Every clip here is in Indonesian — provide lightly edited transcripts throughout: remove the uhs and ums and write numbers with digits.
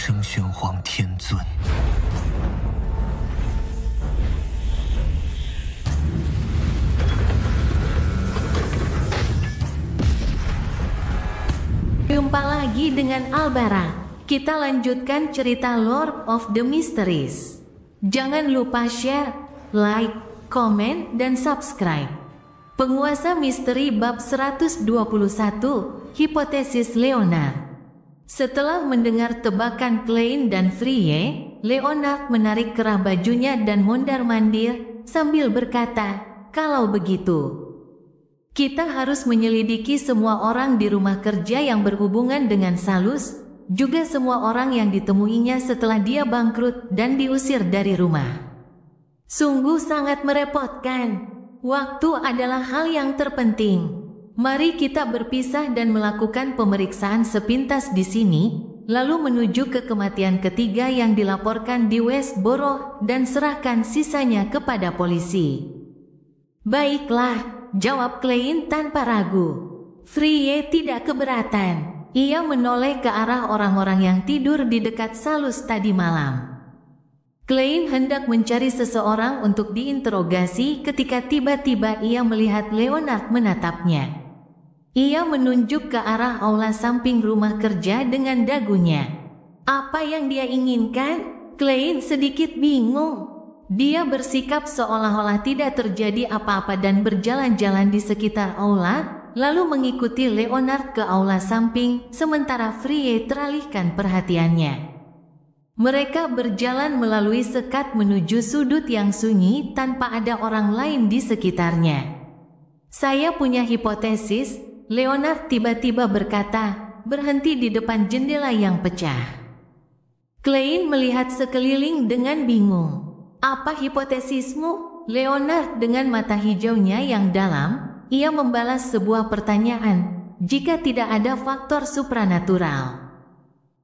声玄黄天尊。Jumpa lagi dengan Albara. Kita lanjutkan cerita Lord of the Mysteries. Jangan lupa share, like, komen, dan subscribe. Penguasa misteri bab 121, Hipotesis Leonard. Setelah mendengar tebakan Klein dan Frye, Leonard menarik kerah bajunya dan mondar-mandir sambil berkata, "Kalau begitu, kita harus menyelidiki semua orang di rumah kerja yang berhubungan dengan Salus, juga semua orang yang ditemuinya setelah dia bangkrut dan diusir dari rumah." Sungguh sangat merepotkan. Waktu adalah hal yang terpenting. Mari kita berpisah dan melakukan pemeriksaan sepintas di sini, lalu menuju ke kematian ketiga yang dilaporkan di Westboro dan serahkan sisanya kepada polisi. "Baiklah," jawab Klein tanpa ragu. Frye tidak keberatan. Ia menoleh ke arah orang-orang yang tidur di dekat Salus tadi malam. Klein hendak mencari seseorang untuk diinterogasi ketika tiba-tiba ia melihat Leonard menatapnya. Ia menunjuk ke arah aula samping rumah kerja dengan dagunya. Apa yang dia inginkan? Klein sedikit bingung. Dia bersikap seolah-olah tidak terjadi apa-apa dan berjalan-jalan di sekitar aula, lalu mengikuti Leonard ke aula samping, sementara Frye teralihkan perhatiannya. Mereka berjalan melalui sekat menuju sudut yang sunyi tanpa ada orang lain di sekitarnya. "Saya punya hipotesis," Leonard tiba-tiba berkata, berhenti di depan jendela yang pecah. Klein melihat sekeliling dengan bingung. "Apa hipotesismu?" Leonard dengan mata hijaunya yang dalam, ia membalas sebuah pertanyaan, "Jika tidak ada faktor supranatural,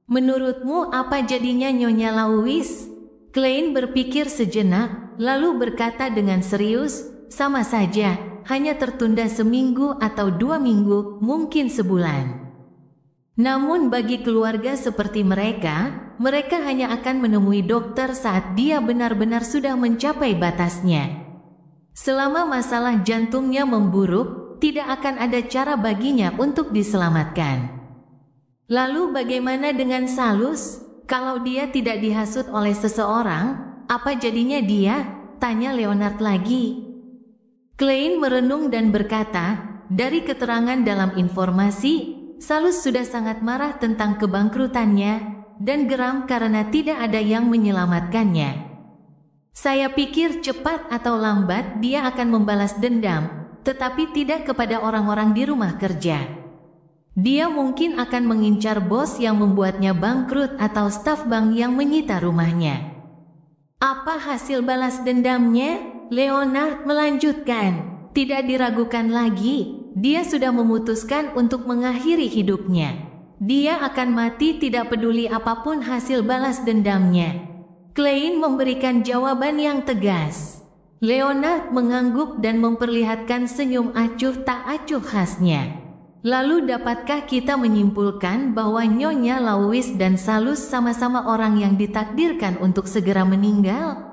menurutmu apa jadinya Nyonya Louise?" Klein berpikir sejenak, lalu berkata dengan serius, "Sama saja. Hanya tertunda seminggu atau 2 minggu, mungkin sebulan. Namun bagi keluarga seperti mereka hanya akan menemui dokter saat dia benar-benar sudah mencapai batasnya. Selama masalah jantungnya memburuk, tidak akan ada cara baginya untuk diselamatkan. Lalu bagaimana dengan Salus? Kalau dia tidak dihasut oleh seseorang, apa jadinya dia?" tanya Leonard lagi. Klein merenung dan berkata, "Dari keterangan dalam informasi, Salus sudah sangat marah tentang kebangkrutannya dan geram karena tidak ada yang menyelamatkannya. Saya pikir cepat atau lambat dia akan membalas dendam, tetapi tidak kepada orang-orang di rumah kerja. Dia mungkin akan mengincar bos yang membuatnya bangkrut atau staf bank yang menyita rumahnya." "Apa hasil balas dendamnya?" Leonard melanjutkan. "Tidak diragukan lagi, dia sudah memutuskan untuk mengakhiri hidupnya. Dia akan mati tidak peduli apapun hasil balas dendamnya." Klein memberikan jawaban yang tegas. Leonard mengangguk dan memperlihatkan senyum acuh tak acuh khasnya. "Lalu dapatkah kita menyimpulkan bahwa Nyonya Louise dan Salus sama-sama orang yang ditakdirkan untuk segera meninggal?"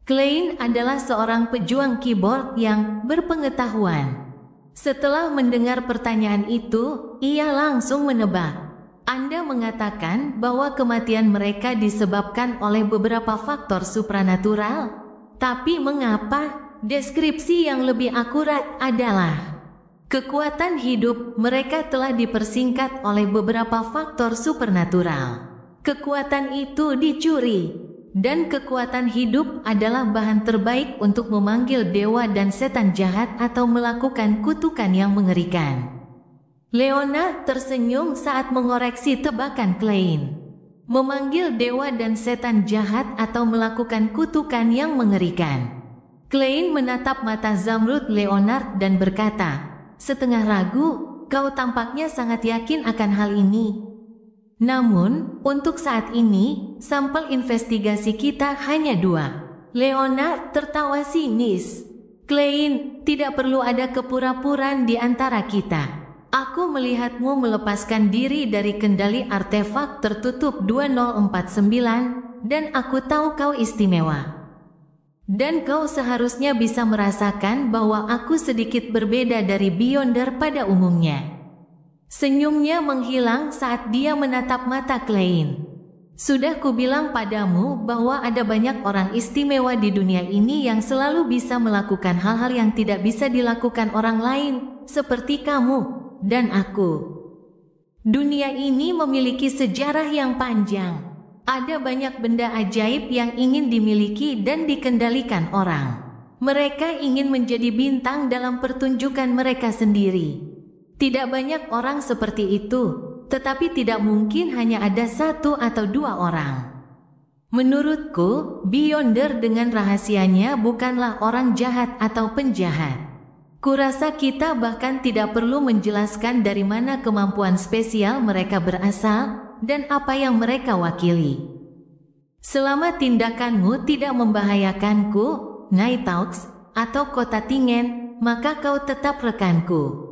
Klein adalah seorang pejuang keyboard yang berpengetahuan. Setelah mendengar pertanyaan itu, ia langsung menebak. "Anda mengatakan bahwa kematian mereka disebabkan oleh beberapa faktor supranatural? Tapi mengapa?" Deskripsi yang lebih akurat adalah, kekuatan hidup mereka telah dipersingkat oleh beberapa faktor supernatural. Kekuatan itu dicuri. Dan kekuatan hidup adalah bahan terbaik untuk memanggil dewa dan setan jahat atau melakukan kutukan yang mengerikan. Leonard tersenyum saat mengoreksi tebakan Klein. Memanggil dewa dan setan jahat atau melakukan kutukan yang mengerikan. Klein menatap mata zamrud Leonard dan berkata, "Setengah ragu, kau tampaknya sangat yakin akan hal ini. Namun, untuk saat ini, sampel investigasi kita hanya 2. Leonard tertawa sinis. "Klein, tidak perlu ada kepura-puraan di antara kita. Aku melihatmu melepaskan diri dari kendali artefak tertutup 2049, dan aku tahu kau istimewa. Dan kau seharusnya bisa merasakan bahwa aku sedikit berbeda dari Beyonder pada umumnya. Senyumnya menghilang saat dia menatap mata Klein. Sudah kubilang padamu bahwa ada banyak orang istimewa di dunia ini yang selalu bisa melakukan hal-hal yang tidak bisa dilakukan orang lain, seperti kamu dan aku. Dunia ini memiliki sejarah yang panjang. Ada banyak benda ajaib yang ingin dimiliki dan dikendalikan orang. Mereka ingin menjadi bintang dalam pertunjukan mereka sendiri. Tidak banyak orang seperti itu, tetapi tidak mungkin hanya ada satu atau dua orang. Menurutku, Beyonder dengan rahasianya bukanlah orang jahat atau penjahat. Kurasa kita bahkan tidak perlu menjelaskan dari mana kemampuan spesial mereka berasal dan apa yang mereka wakili. Selama tindakanmu tidak membahayakanku, Nighthawks, atau Kota Tingen, maka kau tetap rekanku.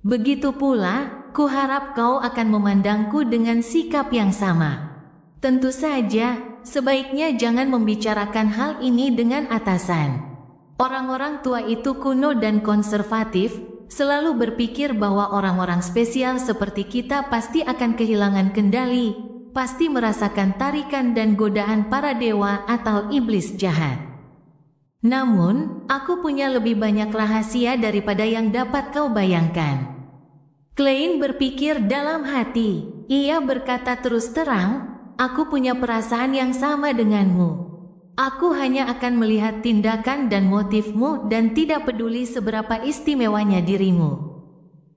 Begitu pula, kuharap kau akan memandangku dengan sikap yang sama. Tentu saja, sebaiknya jangan membicarakan hal ini dengan atasan. Orang-orang tua itu kuno dan konservatif, selalu berpikir bahwa orang-orang spesial seperti kita pasti akan kehilangan kendali, pasti merasakan tarikan dan godaan para dewa atau iblis jahat. Namun, aku punya lebih banyak rahasia daripada yang dapat kau bayangkan. Klein berpikir dalam hati. Ia berkata terus terang, aku punya perasaan yang sama denganmu. Aku hanya akan melihat tindakan dan motifmu dan tidak peduli seberapa istimewanya dirimu.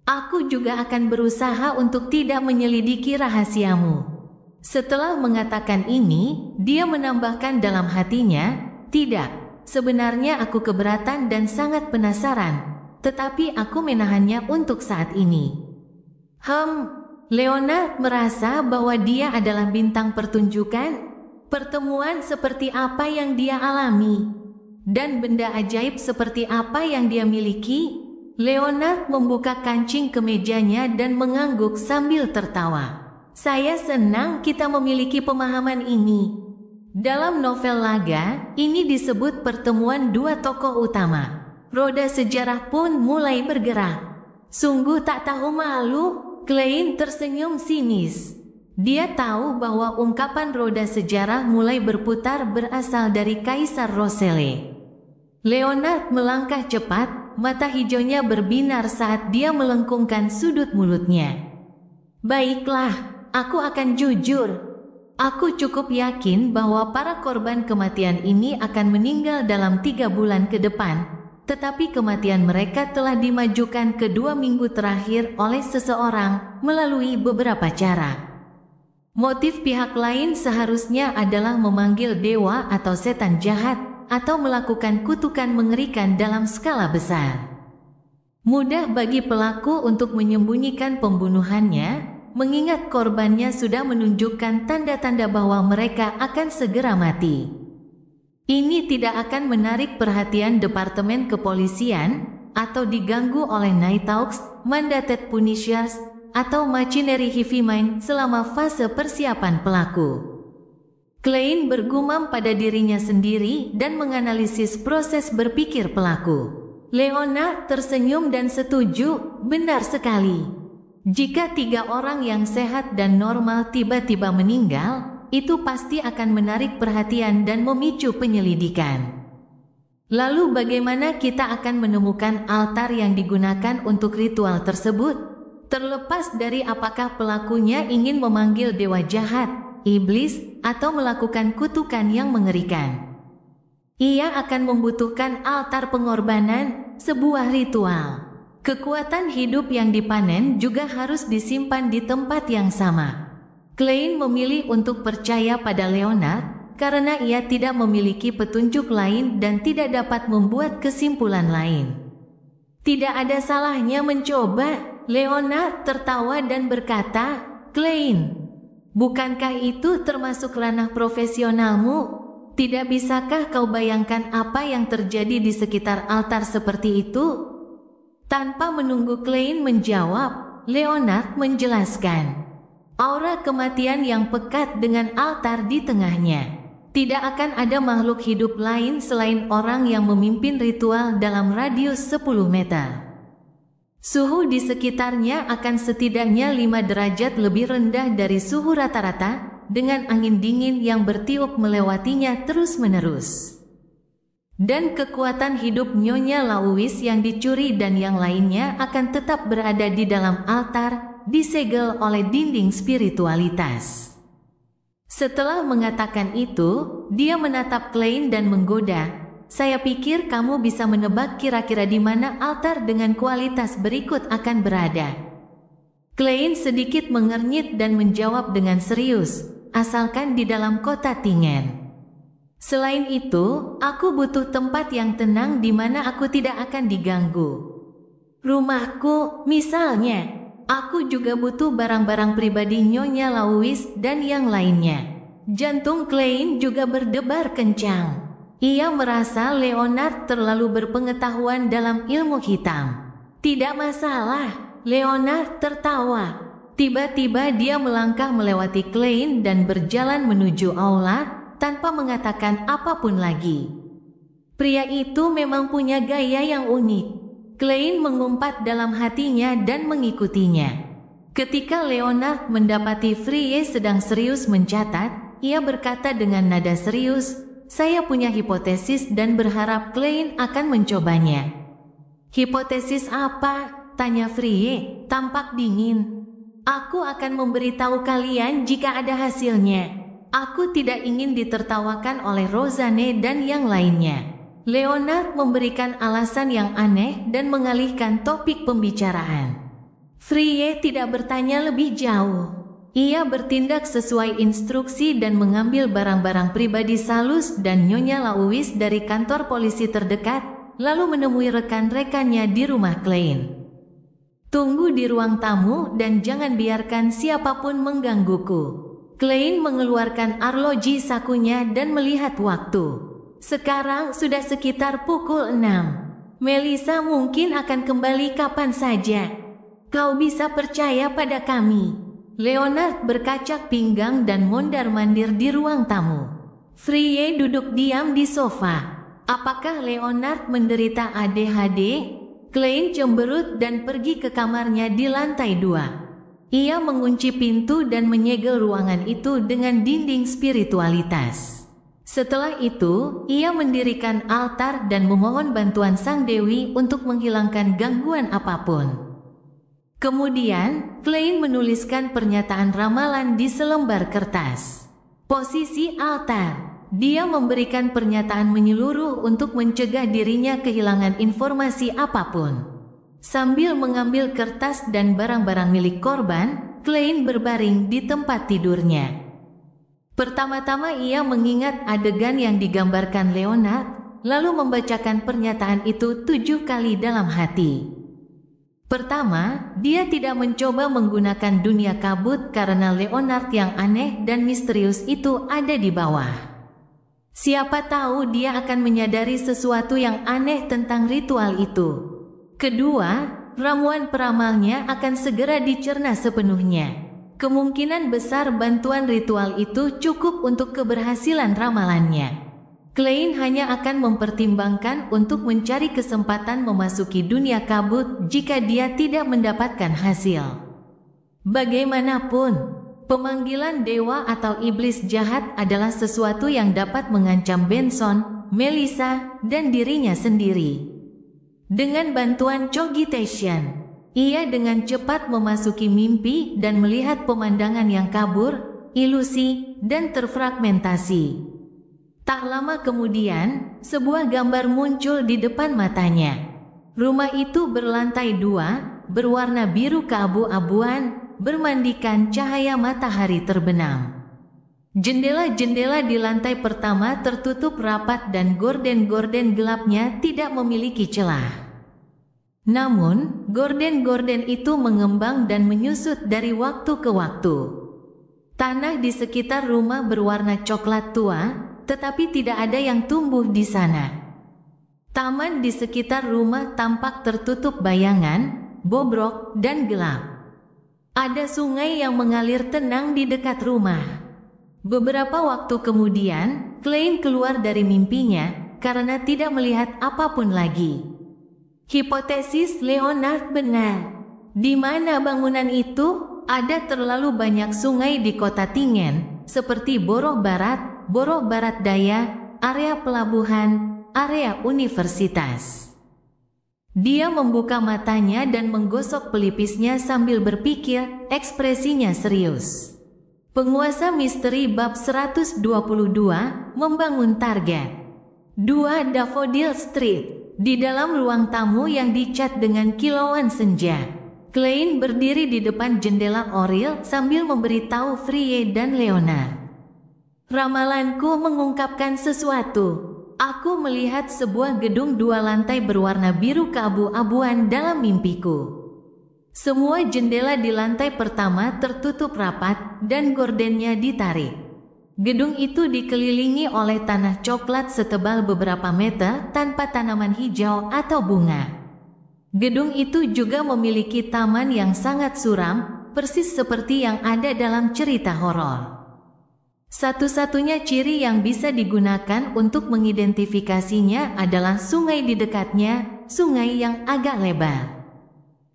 Aku juga akan berusaha untuk tidak menyelidiki rahasiamu. Setelah mengatakan ini, dia menambahkan dalam hatinya, tidak, sebenarnya aku keberatan dan sangat penasaran, tetapi aku menahannya untuk saat ini. Leonard merasa bahwa dia adalah bintang pertunjukan. Pertemuan seperti apa yang dia alami dan benda ajaib seperti apa yang dia miliki. Leonard membuka kancing kemejanya dan mengangguk sambil tertawa. Saya senang kita memiliki pemahaman ini. Dalam novel laga, ini disebut pertemuan dua tokoh utama. Roda sejarah pun mulai bergerak. Sungguh tak tahu malu, Klein tersenyum sinis. Dia tahu bahwa ungkapan roda sejarah mulai berputar berasal dari Kaisar Roselle. Leonard melangkah cepat, mata hijaunya berbinar saat dia melengkungkan sudut mulutnya. Baiklah, aku akan jujur. Aku cukup yakin bahwa para korban kematian ini akan meninggal dalam 3 bulan ke depan, tetapi kematian mereka telah dimajukan ke 2 minggu terakhir oleh seseorang melalui beberapa cara. Motif pihak lain seharusnya adalah memanggil dewa atau setan jahat, atau melakukan kutukan mengerikan dalam skala besar. Mudah bagi pelaku untuk menyembunyikan pembunuhannya, mengingat korbannya sudah menunjukkan tanda-tanda bahwa mereka akan segera mati. Ini tidak akan menarik perhatian Departemen Kepolisian, atau diganggu oleh Nighthawks, Mandated Punishers, atau Machinery Heavy Mine selama fase persiapan pelaku. Klein bergumam pada dirinya sendiri dan menganalisis proses berpikir pelaku. Leonard tersenyum dan setuju, benar sekali. Jika 3 orang yang sehat dan normal tiba-tiba meninggal, itu pasti akan menarik perhatian dan memicu penyelidikan. Lalu bagaimana kita akan menemukan altar yang digunakan untuk ritual tersebut? Terlepas dari apakah pelakunya ingin memanggil dewa jahat, iblis, atau melakukan kutukan yang mengerikan. Ia akan membutuhkan altar pengorbanan, sebuah ritual. Kekuatan hidup yang dipanen juga harus disimpan di tempat yang sama. Klein memilih untuk percaya pada Leonard karena ia tidak memiliki petunjuk lain dan tidak dapat membuat kesimpulan lain. Tidak ada salahnya mencoba. Leonard tertawa dan berkata, Klein, bukankah itu termasuk ranah profesionalmu? Tidak bisakah kau bayangkan apa yang terjadi di sekitar altar seperti itu? Tanpa menunggu Klein menjawab, Leonard menjelaskan. Aura kematian yang pekat dengan altar di tengahnya. Tidak akan ada makhluk hidup lain selain orang yang memimpin ritual dalam radius 10 meter. Suhu di sekitarnya akan setidaknya 5 derajat lebih rendah dari suhu rata-rata, dengan angin dingin yang bertiup melewatinya terus-menerus. Dan kekuatan hidup Nyonya Lauis yang dicuri dan yang lainnya akan tetap berada di dalam altar, disegel oleh dinding spiritualitas. Setelah mengatakan itu, dia menatap Klein dan menggoda. Saya pikir kamu bisa menebak kira-kira di mana altar dengan kualitas berikut akan berada. Klein sedikit mengernyit dan menjawab dengan serius, asalkan di dalam kota Tingen. Selain itu, aku butuh tempat yang tenang di mana aku tidak akan diganggu. Rumahku, misalnya. Aku juga butuh barang-barang pribadi Nyonya Lauis dan yang lainnya. Jantung Klein juga berdebar kencang. Ia merasa Leonard terlalu berpengetahuan dalam ilmu hitam. Tidak masalah, Leonard tertawa. Tiba-tiba dia melangkah melewati Klein dan berjalan menuju aula tanpa mengatakan apapun lagi. Pria itu memang punya gaya yang unik. Klein mengumpat dalam hatinya dan mengikutinya. Ketika Leonard mendapati Frie sedang serius mencatat, ia berkata dengan nada serius, "Saya punya hipotesis dan berharap Klein akan mencobanya." "Hipotesis apa?" tanya Frie, tampak dingin. "Aku akan memberitahu kalian jika ada hasilnya. Aku tidak ingin ditertawakan oleh Rosanne dan yang lainnya." Leonard memberikan alasan yang aneh dan mengalihkan topik pembicaraan. Frie tidak bertanya lebih jauh. Ia bertindak sesuai instruksi dan mengambil barang-barang pribadi Salus dan Nyonya Lauis dari kantor polisi terdekat, lalu menemui rekan-rekannya di rumah Klein. "Tunggu di ruang tamu dan jangan biarkan siapapun menggangguku." Klein mengeluarkan arloji sakunya dan melihat waktu. Sekarang sudah sekitar pukul 6. Melissa mungkin akan kembali kapan saja. Kau bisa percaya pada kami. Leonard berkacak pinggang dan mondar-mandir di ruang tamu. Frie duduk diam di sofa. Apakah Leonard menderita ADHD? Klein cemberut dan pergi ke kamarnya di lantai 2. Ia mengunci pintu dan menyegel ruangan itu dengan dinding spiritualitas. Setelah itu, ia mendirikan altar dan memohon bantuan Sang Dewi untuk menghilangkan gangguan apapun. Kemudian, Klein menuliskan pernyataan ramalan di selembar kertas. Posisi altar. Dia memberikan pernyataan menyeluruh untuk mencegah dirinya kehilangan informasi apapun. Sambil mengambil kertas dan barang-barang milik korban, Klein berbaring di tempat tidurnya. Pertama-tama ia mengingat adegan yang digambarkan Leonard, lalu membacakan pernyataan itu 7 kali dalam hati. Pertama, dia tidak mencoba menggunakan dunia kabut karena Leonard yang aneh dan misterius itu ada di bawah. Siapa tahu dia akan menyadari sesuatu yang aneh tentang ritual itu. Kedua, ramuan peramalnya akan segera dicerna sepenuhnya. Kemungkinan besar bantuan ritual itu cukup untuk keberhasilan ramalannya. Klein hanya akan mempertimbangkan untuk mencari kesempatan memasuki dunia kabut jika dia tidak mendapatkan hasil. Bagaimanapun, pemanggilan dewa atau iblis jahat adalah sesuatu yang dapat mengancam Benson, Melissa, dan dirinya sendiri. Dengan bantuan Cogitation, ia dengan cepat memasuki mimpi dan melihat pemandangan yang kabur, ilusi, dan terfragmentasi. Tak lama kemudian, sebuah gambar muncul di depan matanya. Rumah itu berlantai 2, berwarna biru keabu-abuan, bermandikan cahaya matahari terbenam. Jendela-jendela di lantai pertama tertutup rapat dan gorden-gorden gelapnya tidak memiliki celah. Namun, gorden-gorden itu mengembang dan menyusut dari waktu ke waktu. Tanah di sekitar rumah berwarna coklat tua, tetapi tidak ada yang tumbuh di sana. Taman di sekitar rumah tampak tertutup bayangan, bobrok, dan gelap. Ada sungai yang mengalir tenang di dekat rumah. Beberapa waktu kemudian, Klein keluar dari mimpinya karena tidak melihat apapun lagi. Hipotesis Leonard benar. Di mana bangunan itu? Ada terlalu banyak sungai di kota Tingen, seperti Borough Barat, Borough Barat Daya, area pelabuhan, area universitas. Dia membuka matanya dan menggosok pelipisnya sambil berpikir, ekspresinya serius. Penguasa misteri bab 122, membangun target. 2 Daffodil Street. Di dalam ruang tamu yang dicat dengan kilauan senja, Klein berdiri di depan jendela Oril sambil memberitahu Frye dan Leonard. Ramalanku mengungkapkan sesuatu. Aku melihat sebuah gedung 2 lantai berwarna biru keabu-abuan dalam mimpiku. Semua jendela di lantai pertama tertutup rapat dan gordennya ditarik. Gedung itu dikelilingi oleh tanah coklat setebal beberapa meter tanpa tanaman hijau atau bunga. Gedung itu juga memiliki taman yang sangat suram, persis seperti yang ada dalam cerita horor. Satu-satunya ciri yang bisa digunakan untuk mengidentifikasinya adalah sungai di dekatnya, sungai yang agak lebar.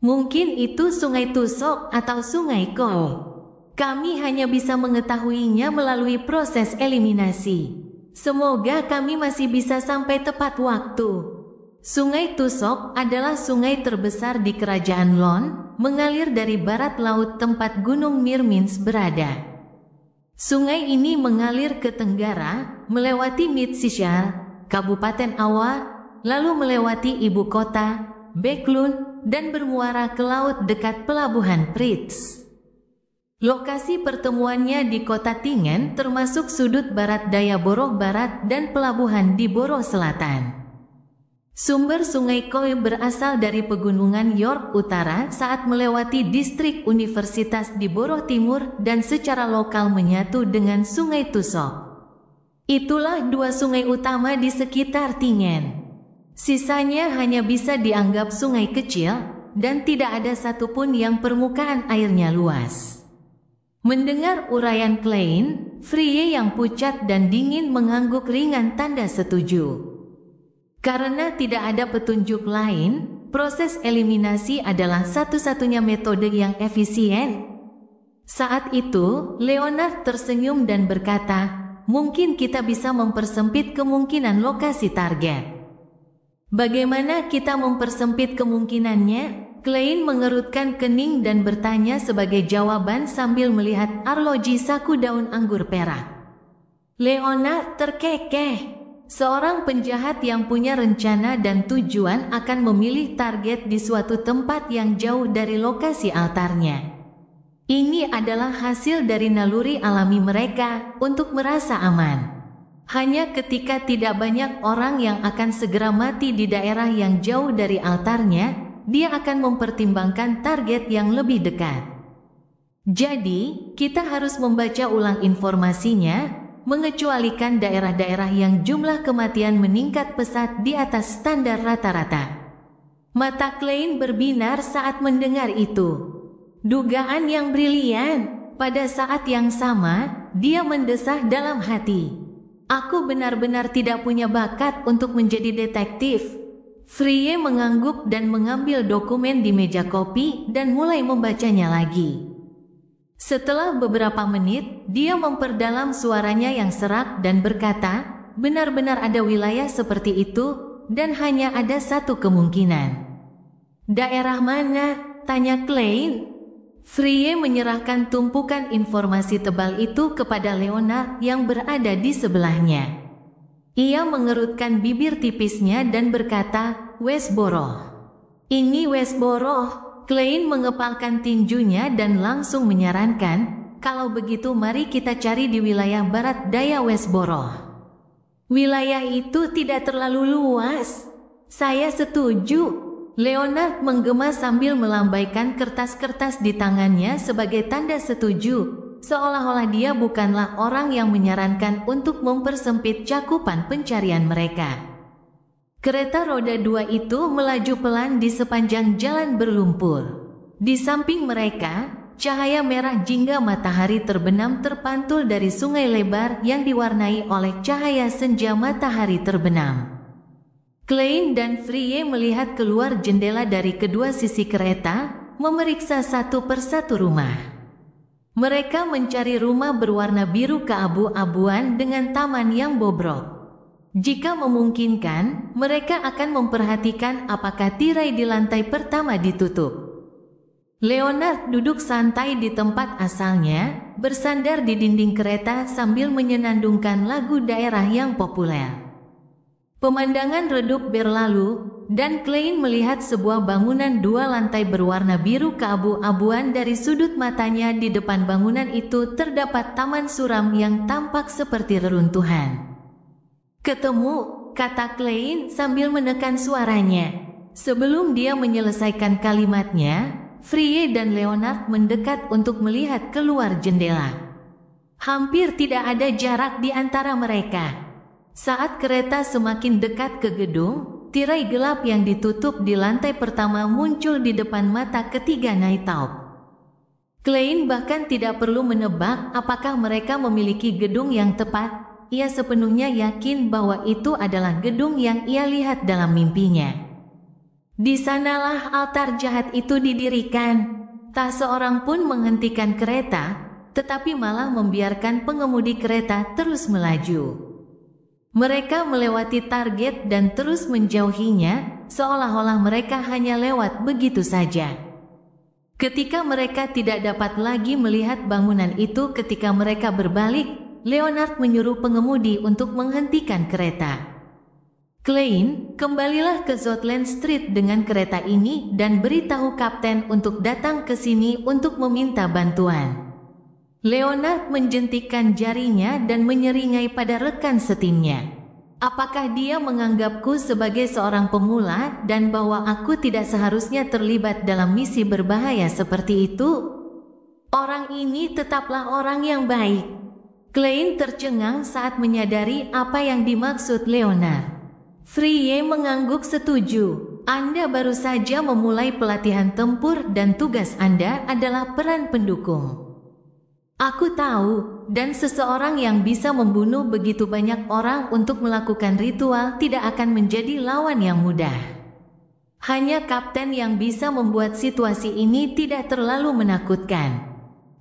Mungkin itu Sungai Tusok atau Sungai Kou. Kami hanya bisa mengetahuinya melalui proses eliminasi. Semoga kami masih bisa sampai tepat waktu. Sungai Tusok adalah sungai terbesar di kerajaan Lon, mengalir dari barat laut tempat Gunung Mirmins berada. Sungai ini mengalir ke tenggara, melewati Mitsishar, Kabupaten Awa, lalu melewati ibu kota, Beklun, dan bermuara ke laut dekat pelabuhan Pritz. Lokasi pertemuannya di kota Tingen termasuk sudut barat daya Borough Barat dan pelabuhan di Borough Selatan. Sumber Sungai Koi berasal dari pegunungan York Utara saat melewati distrik universitas di Borough Timur dan secara lokal menyatu dengan Sungai Tusok. Itulah 2 sungai utama di sekitar Tingen. Sisanya hanya bisa dianggap sungai kecil dan tidak ada satupun yang permukaan airnya luas. Mendengar uraian Klein, Frye yang pucat dan dingin mengangguk ringan tanda setuju. Karena tidak ada petunjuk lain, proses eliminasi adalah satu-satunya metode yang efisien. Saat itu, Leonard tersenyum dan berkata, mungkin kita bisa mempersempit kemungkinan lokasi target. Bagaimana kita mempersempit kemungkinannya? Klein mengerutkan kening dan bertanya sebagai jawaban sambil melihat arloji saku daun anggur perak. Leonard terkekeh. Seorang penjahat yang punya rencana dan tujuan akan memilih target di suatu tempat yang jauh dari lokasi altarnya. Ini adalah hasil dari naluri alami mereka untuk merasa aman. Hanya ketika tidak banyak orang yang akan segera mati di daerah yang jauh dari altarnya, dia akan mempertimbangkan target yang lebih dekat. Jadi, kita harus membaca ulang informasinya, mengecualikan daerah-daerah yang jumlah kematian meningkat pesat di atas standar rata-rata. Mata Klein berbinar saat mendengar itu. Dugaan yang brilian. Pada saat yang sama, dia mendesah dalam hati. Aku benar-benar tidak punya bakat untuk menjadi detektif. Frye mengangguk dan mengambil dokumen di meja kopi dan mulai membacanya lagi. Setelah beberapa menit, dia memperdalam suaranya yang serak dan berkata, benar-benar ada wilayah seperti itu, dan hanya ada satu kemungkinan. Daerah mana? Tanya Klein. Frye menyerahkan tumpukan informasi tebal itu kepada Leonard yang berada di sebelahnya. Ia mengerutkan bibir tipisnya dan berkata, Westboro. Ini Westboro. Klein mengepalkan tinjunya dan langsung menyarankan, kalau begitu mari kita cari di wilayah barat daya Westboro. Wilayah itu tidak terlalu luas. Saya setuju. Leonard menggema sambil melambaikan kertas-kertas di tangannya sebagai tanda setuju, seolah-olah dia bukanlah orang yang menyarankan untuk mempersempit cakupan pencarian mereka. Kereta roda 2 itu melaju pelan di sepanjang jalan berlumpur. Di samping mereka, cahaya merah jingga matahari terbenam terpantul dari sungai lebar yang diwarnai oleh cahaya senja matahari terbenam. Klein dan Frye melihat keluar jendela dari kedua sisi kereta, memeriksa satu persatu rumah. Mereka mencari rumah berwarna biru keabu-abuan dengan taman yang bobrok. Jika memungkinkan, mereka akan memperhatikan apakah tirai di lantai pertama ditutup. Leonard duduk santai di tempat asalnya, bersandar di dinding kereta sambil menyenandungkan lagu daerah yang populer. Pemandangan redup berlalu, dan Klein melihat sebuah bangunan dua lantai berwarna biru keabu-abuan. Dari sudut matanya di depan bangunan itu terdapat taman suram yang tampak seperti reruntuhan. "Ketemu," kata Klein sambil menekan suaranya. Sebelum dia menyelesaikan kalimatnya, Frye dan Leonard mendekat untuk melihat keluar jendela. Hampir tidak ada jarak di antara mereka. Saat kereta semakin dekat ke gedung, tirai gelap yang ditutup di lantai pertama muncul di depan mata ketiga Nighthawk. Klein bahkan tidak perlu menebak apakah mereka memiliki gedung yang tepat. Ia sepenuhnya yakin bahwa itu adalah gedung yang ia lihat dalam mimpinya. Di sanalah altar jahat itu didirikan. Tak seorang pun menghentikan kereta, tetapi malah membiarkan pengemudi kereta terus melaju. Mereka melewati target dan terus menjauhinya, seolah-olah mereka hanya lewat begitu saja. Ketika mereka tidak dapat lagi melihat bangunan itu ketika mereka berbalik, Leonard menyuruh pengemudi untuk menghentikan kereta. "Klein, kembalilah ke Zotland Street dengan kereta ini dan beritahu kapten untuk datang ke sini untuk meminta bantuan." Leonard menjentikkan jarinya dan menyeringai pada rekan setimnya. "Apakah dia menganggapku sebagai seorang pemula dan bahwa aku tidak seharusnya terlibat dalam misi berbahaya seperti itu? Orang ini tetaplah orang yang baik." Klein tercengang saat menyadari apa yang dimaksud Leonard. Frye mengangguk setuju. "Anda baru saja memulai pelatihan tempur dan tugas Anda adalah peran pendukung. Aku tahu, dan seseorang yang bisa membunuh begitu banyak orang untuk melakukan ritual tidak akan menjadi lawan yang mudah. Hanya kapten yang bisa membuat situasi ini tidak terlalu menakutkan."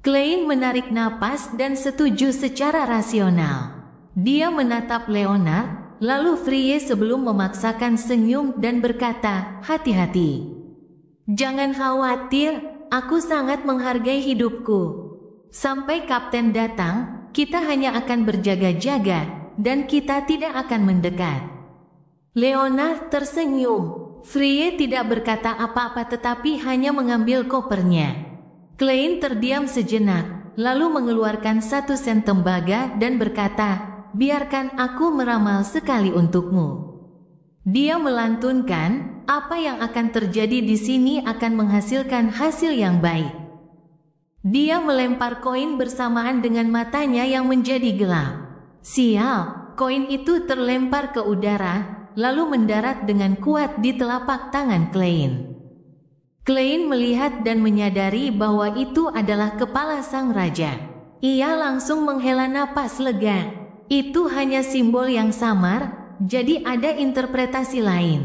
Klein menarik napas dan setuju secara rasional. Dia menatap Leonard, lalu Frye sebelum memaksakan senyum dan berkata, "Hati-hati. Jangan khawatir, aku sangat menghargai hidupku. Sampai kapten datang, kita hanya akan berjaga-jaga, dan kita tidak akan mendekat." Leonard tersenyum. Frye tidak berkata apa-apa tetapi hanya mengambil kopernya. Klein terdiam sejenak, lalu mengeluarkan 1 sen tembaga dan berkata, "Biarkan aku meramal sekali untukmu." Dia melantunkan, "Apa yang akan terjadi di sini akan menghasilkan hasil yang baik." Dia melempar koin bersamaan dengan matanya yang menjadi gelap. Sial, koin itu terlempar ke udara, lalu mendarat dengan kuat di telapak tangan Klein. Klein melihat dan menyadari bahwa itu adalah kepala sang raja. Ia langsung menghela napas lega. Itu hanya simbol yang samar, jadi ada interpretasi lain.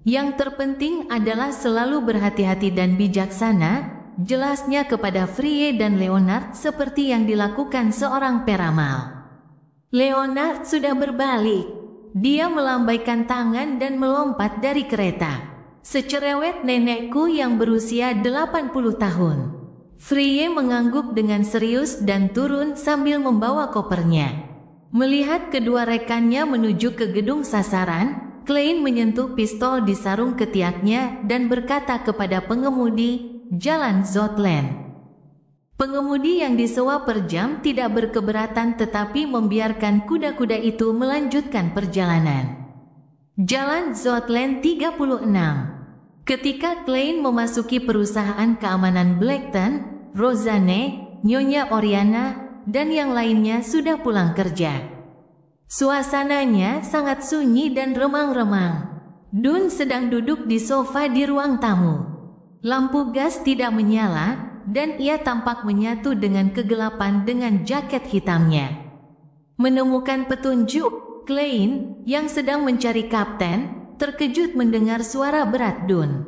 Yang terpenting adalah selalu berhati-hati dan bijaksana, jelasnya kepada Frye dan Leonard seperti yang dilakukan seorang peramal. Leonard sudah berbalik. Dia melambaikan tangan dan melompat dari kereta. "Secerewet nenekku yang berusia 80 tahun. Frye mengangguk dengan serius dan turun sambil membawa kopernya. Melihat kedua rekannya menuju ke gedung sasaran, Klein menyentuh pistol di sarung ketiaknya dan berkata kepada pengemudi, "Jalan Zotland." Pengemudi yang disewa per jam tidak berkeberatan tetapi membiarkan kuda-kuda itu melanjutkan perjalanan. Jalan Zotland 36. Ketika Klein memasuki perusahaan keamanan Blackton, Rosanne, Nyonya Oriana, dan yang lainnya sudah pulang kerja. Suasananya sangat sunyi dan remang-remang. Dun sedang duduk di sofa di ruang tamu. Lampu gas tidak menyala, dan ia tampak menyatu dengan kegelapan dengan jaket hitamnya. Menemukan petunjuk, Klein, yang sedang mencari kapten, terkejut mendengar suara berat Dun.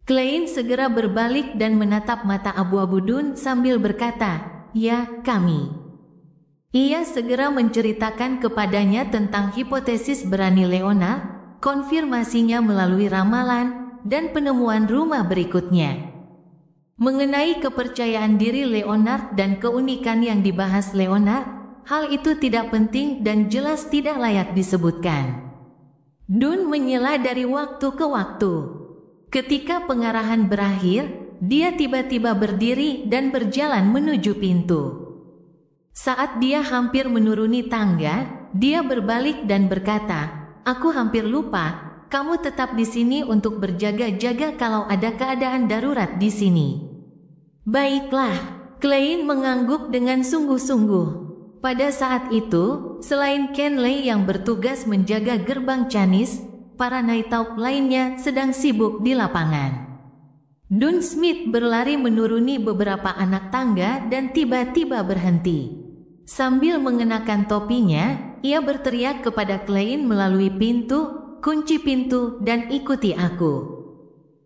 Klein segera berbalik dan menatap mata abu-abu Dun sambil berkata, "Ya, kami." Ia segera menceritakan kepadanya tentang hipotesis berani Leonard, konfirmasinya melalui ramalan, dan penemuan rumah berikutnya. Mengenai kepercayaan diri Leonard dan keunikan yang dibahas Leonard, hal itu tidak penting dan jelas tidak layak disebutkan. Dun menyela dari waktu ke waktu. Ketika pengarahan berakhir, dia tiba-tiba berdiri dan berjalan menuju pintu. Saat dia hampir menuruni tangga, dia berbalik dan berkata, "Aku hampir lupa, kamu tetap di sini untuk berjaga-jaga kalau ada keadaan darurat di sini." "Baiklah," Klein mengangguk dengan sungguh-sungguh. Pada saat itu, selain Kenley yang bertugas menjaga gerbang Canis, para Nighthawk lainnya sedang sibuk di lapangan. Dun Smith berlari menuruni beberapa anak tangga dan tiba-tiba berhenti. Sambil mengenakan topinya, ia berteriak kepada Klein melalui pintu, "Kunci pintu dan ikuti aku."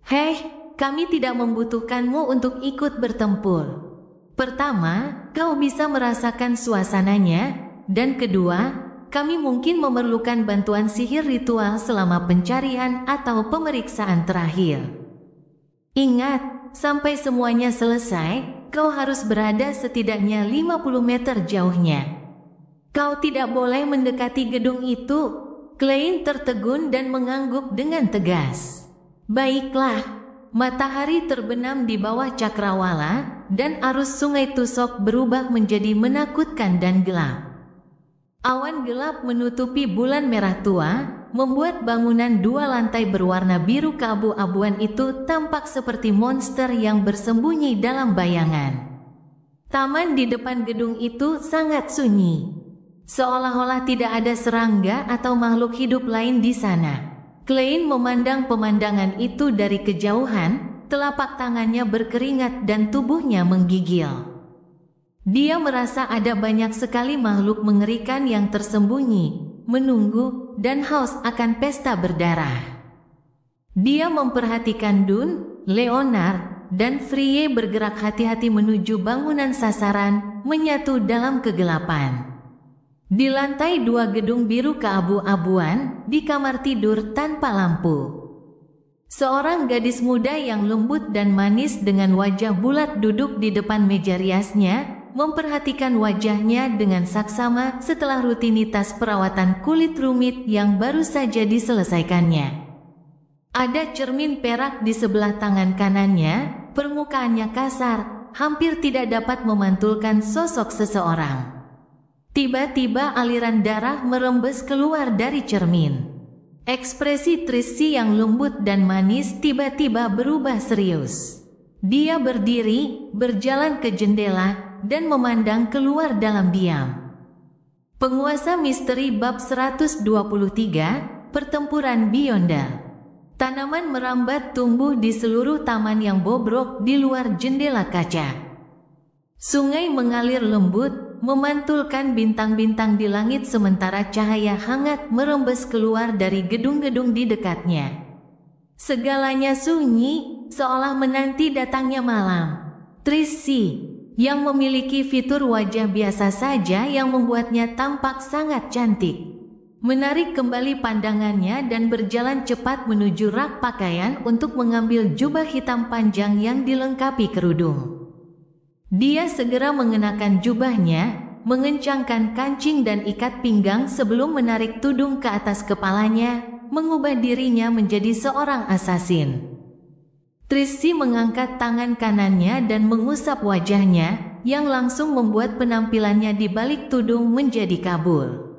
"Hei, kami tidak membutuhkanmu untuk ikut bertempur. Pertama, kau bisa merasakan suasananya, dan kedua, kami mungkin memerlukan bantuan sihir ritual selama pencarian atau pemeriksaan terakhir. Ingat, sampai semuanya selesai, kau harus berada setidaknya 50 meter jauhnya. Kau tidak boleh mendekati gedung itu." Klein tertegun dan mengangguk dengan tegas. "Baiklah." Matahari terbenam di bawah cakrawala, dan arus sungai Tusok berubah menjadi menakutkan dan gelap. Awan gelap menutupi bulan merah tua, membuat bangunan 2 lantai berwarna biru keabu-abuan itu tampak seperti monster yang bersembunyi dalam bayangan. Taman di depan gedung itu sangat sunyi. Seolah-olah tidak ada serangga atau makhluk hidup lain di sana. Klein memandang pemandangan itu dari kejauhan, telapak tangannya berkeringat dan tubuhnya menggigil. Dia merasa ada banyak sekali makhluk mengerikan yang tersembunyi, menunggu, dan haus akan pesta berdarah. Dia memperhatikan Dun, Leonard, dan Frye bergerak hati-hati menuju bangunan sasaran, menyatu dalam kegelapan. Di lantai 2 gedung biru keabu-abuan, di kamar tidur tanpa lampu. Seorang gadis muda yang lembut dan manis dengan wajah bulat duduk di depan meja riasnya, memperhatikan wajahnya dengan saksama setelah rutinitas perawatan kulit rumit yang baru saja diselesaikannya. Ada cermin perak di sebelah tangan kanannya, permukaannya kasar, hampir tidak dapat memantulkan sosok seseorang. Tiba-tiba aliran darah merembes keluar dari cermin. Ekspresi Trissy yang lembut dan manis tiba-tiba berubah serius. Dia berdiri, berjalan ke jendela, dan memandang keluar dalam diam. Penguasa Misteri Bab 123, Pertempuran Beyonder. Tanaman merambat tumbuh di seluruh taman yang bobrok di luar jendela kaca. Sungai mengalir lembut, memantulkan bintang-bintang di langit sementara cahaya hangat merembes keluar dari gedung-gedung di dekatnya. Segalanya sunyi, seolah menanti datangnya malam. Trissy, yang memiliki fitur wajah biasa saja yang membuatnya tampak sangat cantik, menarik kembali pandangannya dan berjalan cepat menuju rak pakaian untuk mengambil jubah hitam panjang yang dilengkapi kerudung. Dia segera mengenakan jubahnya, mengencangkan kancing dan ikat pinggang sebelum menarik tudung ke atas kepalanya, mengubah dirinya menjadi seorang asasin. Trissy mengangkat tangan kanannya dan mengusap wajahnya, yang langsung membuat penampilannya di balik tudung menjadi kabur.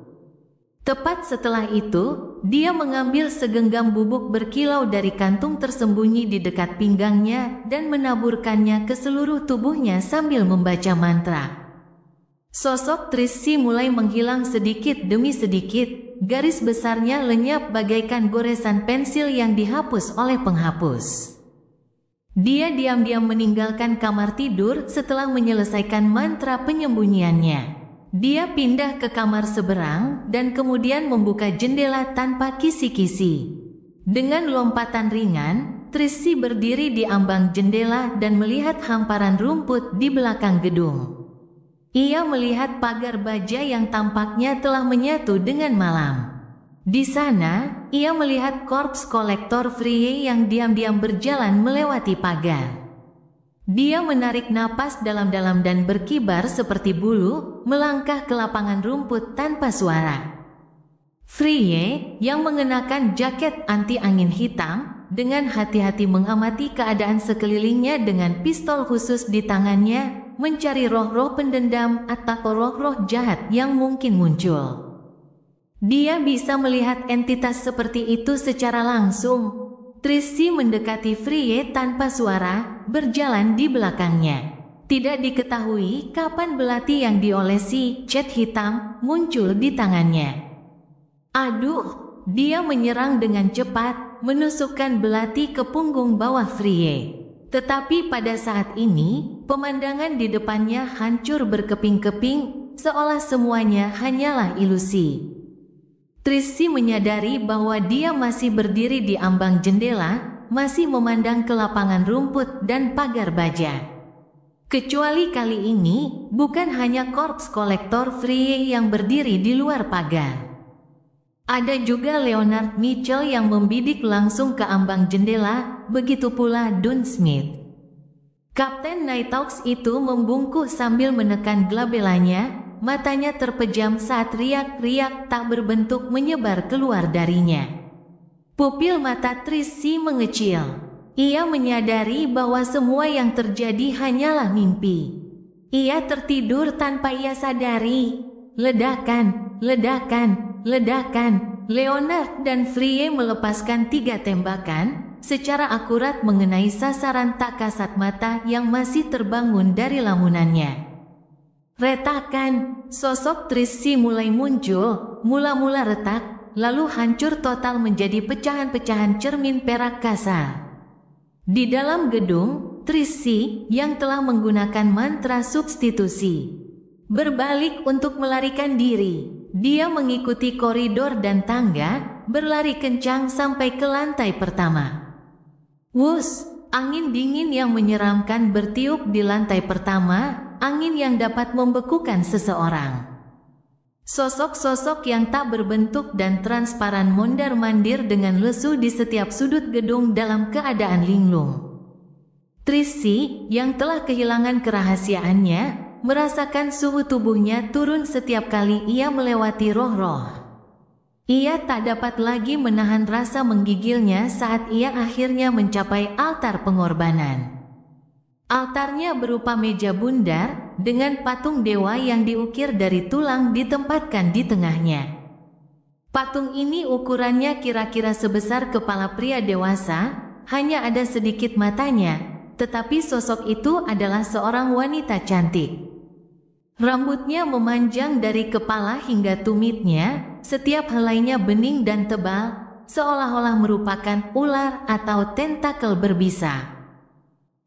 Tepat setelah itu, dia mengambil segenggam bubuk berkilau dari kantung tersembunyi di dekat pinggangnya dan menaburkannya ke seluruh tubuhnya sambil membaca mantra. Sosok Trissy mulai menghilang sedikit demi sedikit, garis besarnya lenyap bagaikan goresan pensil yang dihapus oleh penghapus. Dia diam-diam meninggalkan kamar tidur setelah menyelesaikan mantra penyembunyiannya. Dia pindah ke kamar seberang dan kemudian membuka jendela tanpa kisi-kisi. Dengan lompatan ringan, Tracy berdiri di ambang jendela dan melihat hamparan rumput di belakang gedung. Ia melihat pagar baja yang tampaknya telah menyatu dengan malam. Di sana, ia melihat korps kolektor Frye yang diam-diam berjalan melewati pagar. Dia menarik napas dalam-dalam dan berkibar seperti bulu, melangkah ke lapangan rumput tanpa suara. Frye, yang mengenakan jaket anti angin hitam, dengan hati-hati mengamati keadaan sekelilingnya dengan pistol khusus di tangannya, mencari roh-roh pendendam atau roh-roh jahat yang mungkin muncul. Dia bisa melihat entitas seperti itu secara langsung. Tracy mendekati Frye tanpa suara, berjalan di belakangnya. Tidak diketahui kapan belati yang diolesi cat hitam muncul di tangannya. Aduh, dia menyerang dengan cepat, menusukkan belati ke punggung bawah Frye. Tetapi pada saat ini, pemandangan di depannya hancur berkeping-keping, seolah semuanya hanyalah ilusi. Tracy menyadari bahwa dia masih berdiri di ambang jendela, masih memandang ke lapangan rumput dan pagar baja. Kecuali kali ini, bukan hanya korps kolektor Frye yang berdiri di luar pagar. Ada juga Leonard Mitchell yang membidik langsung ke ambang jendela, begitu pula Dunn Smith. Kapten Nighthawks itu membungkuk sambil menekan glabelanya, matanya terpejam saat riak-riak tak berbentuk menyebar keluar darinya. Pupil mata Tracy mengecil. Ia menyadari bahwa semua yang terjadi hanyalah mimpi. Ia tertidur tanpa ia sadari. Ledakan, ledakan, ledakan. Leonard dan Frye melepaskan 3 tembakan, secara akurat mengenai sasaran tak kasat mata yang masih terbangun dari lamunannya. Retakan, sosok Tracy mulai muncul, mula-mula retak, lalu hancur total menjadi pecahan-pecahan cermin perak kasar. Di dalam gedung, Tracy, yang telah menggunakan mantra substitusi, berbalik untuk melarikan diri. Dia mengikuti koridor dan tangga, berlari kencang sampai ke lantai pertama. Wus, angin dingin yang menyeramkan bertiup di lantai pertama, angin yang dapat membekukan seseorang. Sosok-sosok yang tak berbentuk dan transparan mondar-mandir dengan lesu di setiap sudut gedung dalam keadaan linglung. Tracy, yang telah kehilangan kerahasiaannya, merasakan suhu tubuhnya turun setiap kali ia melewati roh-roh. Ia tak dapat lagi menahan rasa menggigilnya saat ia akhirnya mencapai altar pengorbanan. Altarnya berupa meja bundar, dengan patung dewa yang diukir dari tulang ditempatkan di tengahnya. Patung ini ukurannya kira-kira sebesar kepala pria dewasa, hanya ada sedikit matanya, tetapi sosok itu adalah seorang wanita cantik. Rambutnya memanjang dari kepala hingga tumitnya, setiap helainya bening dan tebal, seolah-olah merupakan ular atau tentakel berbisa.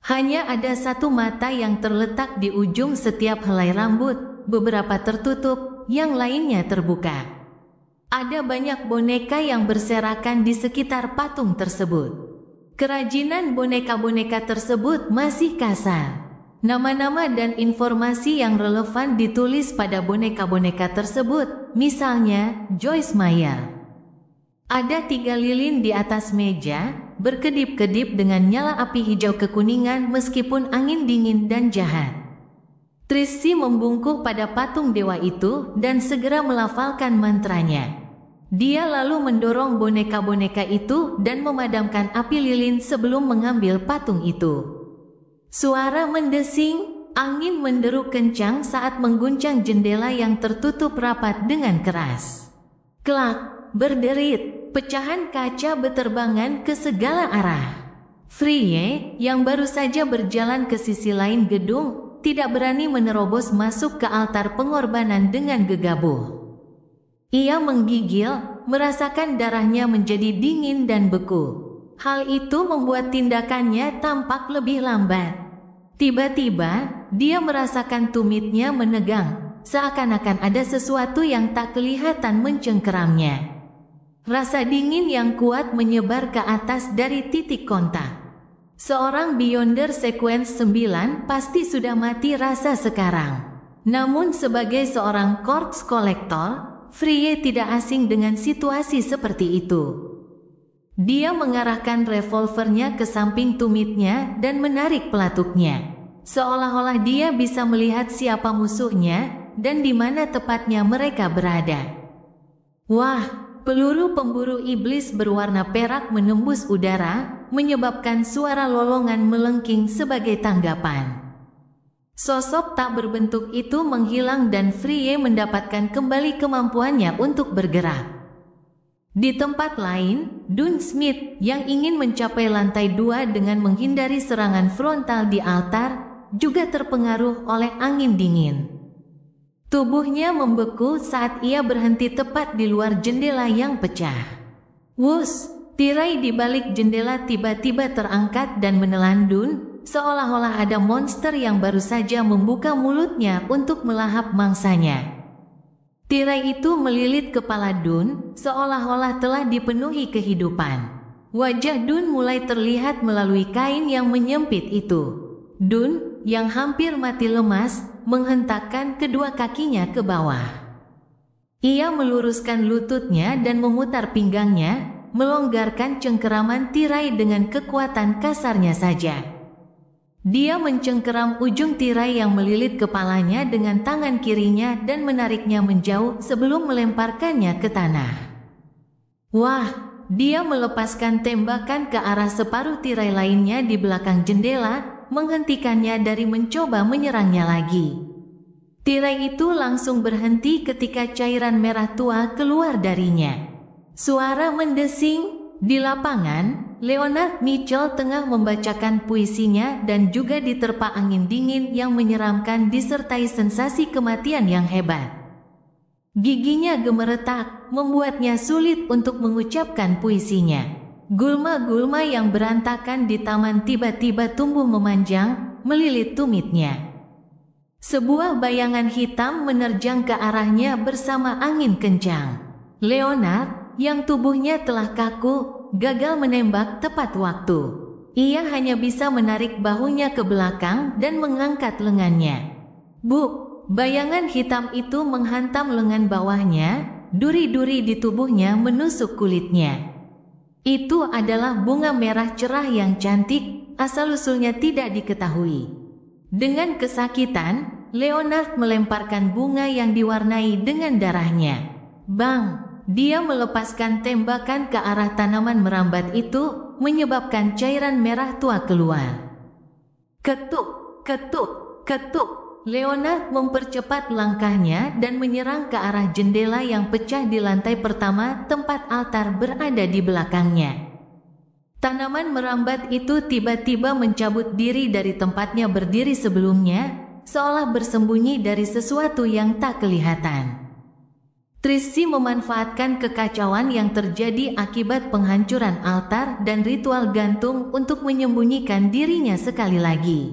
Hanya ada satu mata yang terletak di ujung setiap helai rambut, beberapa tertutup, yang lainnya terbuka. Ada banyak boneka yang berserakan di sekitar patung tersebut. Kerajinan boneka-boneka tersebut masih kasar. Nama-nama dan informasi yang relevan ditulis pada boneka-boneka tersebut, misalnya Joyce Meyer. Ada 3 lilin di atas meja, berkedip-kedip dengan nyala api hijau kekuningan meskipun angin dingin dan jahat. Tracy membungkuk pada patung dewa itu dan segera melafalkan mantranya. Dia lalu mendorong boneka-boneka itu dan memadamkan api lilin sebelum mengambil patung itu. Suara mendesing, angin menderu kencang saat mengguncang jendela yang tertutup rapat dengan keras. Klak, berderit, pecahan kaca beterbangan ke segala arah. Frye, yang baru saja berjalan ke sisi lain gedung, tidak berani menerobos masuk ke altar pengorbanan dengan gegabah. Ia menggigil, merasakan darahnya menjadi dingin dan beku. Hal itu membuat tindakannya tampak lebih lambat. Tiba-tiba, dia merasakan tumitnya menegang, seakan-akan ada sesuatu yang tak kelihatan mencengkeramnya. Rasa dingin yang kuat menyebar ke atas dari titik kontak. Seorang Beyonder Sequence 9 pasti sudah mati rasa sekarang. Namun sebagai seorang corpse collector, Frye tidak asing dengan situasi seperti itu. Dia mengarahkan revolvernya ke samping tumitnya dan menarik pelatuknya. Seolah-olah dia bisa melihat siapa musuhnya dan di mana tepatnya mereka berada. Wah, peluru pemburu iblis berwarna perak menembus udara, menyebabkan suara lolongan melengking sebagai tanggapan. Sosok tak berbentuk itu menghilang dan Frye mendapatkan kembali kemampuannya untuk bergerak. Di tempat lain, Dun Smith yang ingin mencapai lantai 2 dengan menghindari serangan frontal di altar, juga terpengaruh oleh angin dingin. Tubuhnya membeku saat ia berhenti tepat di luar jendela yang pecah. Wus, tirai di balik jendela tiba-tiba terangkat dan menelan Dun, seolah-olah ada monster yang baru saja membuka mulutnya untuk melahap mangsanya. Tirai itu melilit kepala Dun, seolah-olah telah dipenuhi kehidupan. Wajah Dun mulai terlihat melalui kain yang menyempit itu. Dun, yang hampir mati lemas, menghentakkan kedua kakinya ke bawah. Ia meluruskan lututnya dan memutar pinggangnya, melonggarkan cengkeraman tirai dengan kekuatan kasarnya saja. Dia mencengkeram ujung tirai yang melilit kepalanya dengan tangan kirinya dan menariknya menjauh sebelum melemparkannya ke tanah. Wah, dia melepaskan tembakan ke arah separuh tirai lainnya di belakang jendela, menghentikannya dari mencoba menyerangnya lagi. Tirai itu langsung berhenti ketika cairan merah tua keluar darinya. Suara mendesing di lapangan. Leonard Mitchell tengah membacakan puisinya dan juga diterpa angin dingin yang menyeramkan disertai sensasi kematian yang hebat. Giginya gemeretak, membuatnya sulit untuk mengucapkan puisinya. Gulma-gulma yang berantakan di taman tiba-tiba tumbuh memanjang, melilit tumitnya. Sebuah bayangan hitam menerjang ke arahnya bersama angin kencang. Leonard, yang tubuhnya telah kaku, gagal menembak tepat waktu. Ia hanya bisa menarik bahunya ke belakang dan mengangkat lengannya. Buk, bayangan hitam itu menghantam lengan bawahnya, duri-duri di tubuhnya menusuk kulitnya. Itu adalah bunga merah cerah yang cantik, asal-usulnya tidak diketahui. Dengan kesakitan, Leonard melemparkan bunga yang diwarnai dengan darahnya. Bang! Dia melepaskan tembakan ke arah tanaman merambat itu, menyebabkan cairan merah tua keluar. Ketuk, ketuk, ketuk. Leonard mempercepat langkahnya dan menyerang ke arah jendela yang pecah di lantai pertama tempat altar berada di belakangnya. Tanaman merambat itu tiba-tiba mencabut diri dari tempatnya berdiri sebelumnya, seolah bersembunyi dari sesuatu yang tak kelihatan. Tracy memanfaatkan kekacauan yang terjadi akibat penghancuran altar dan ritual gantung untuk menyembunyikan dirinya sekali lagi.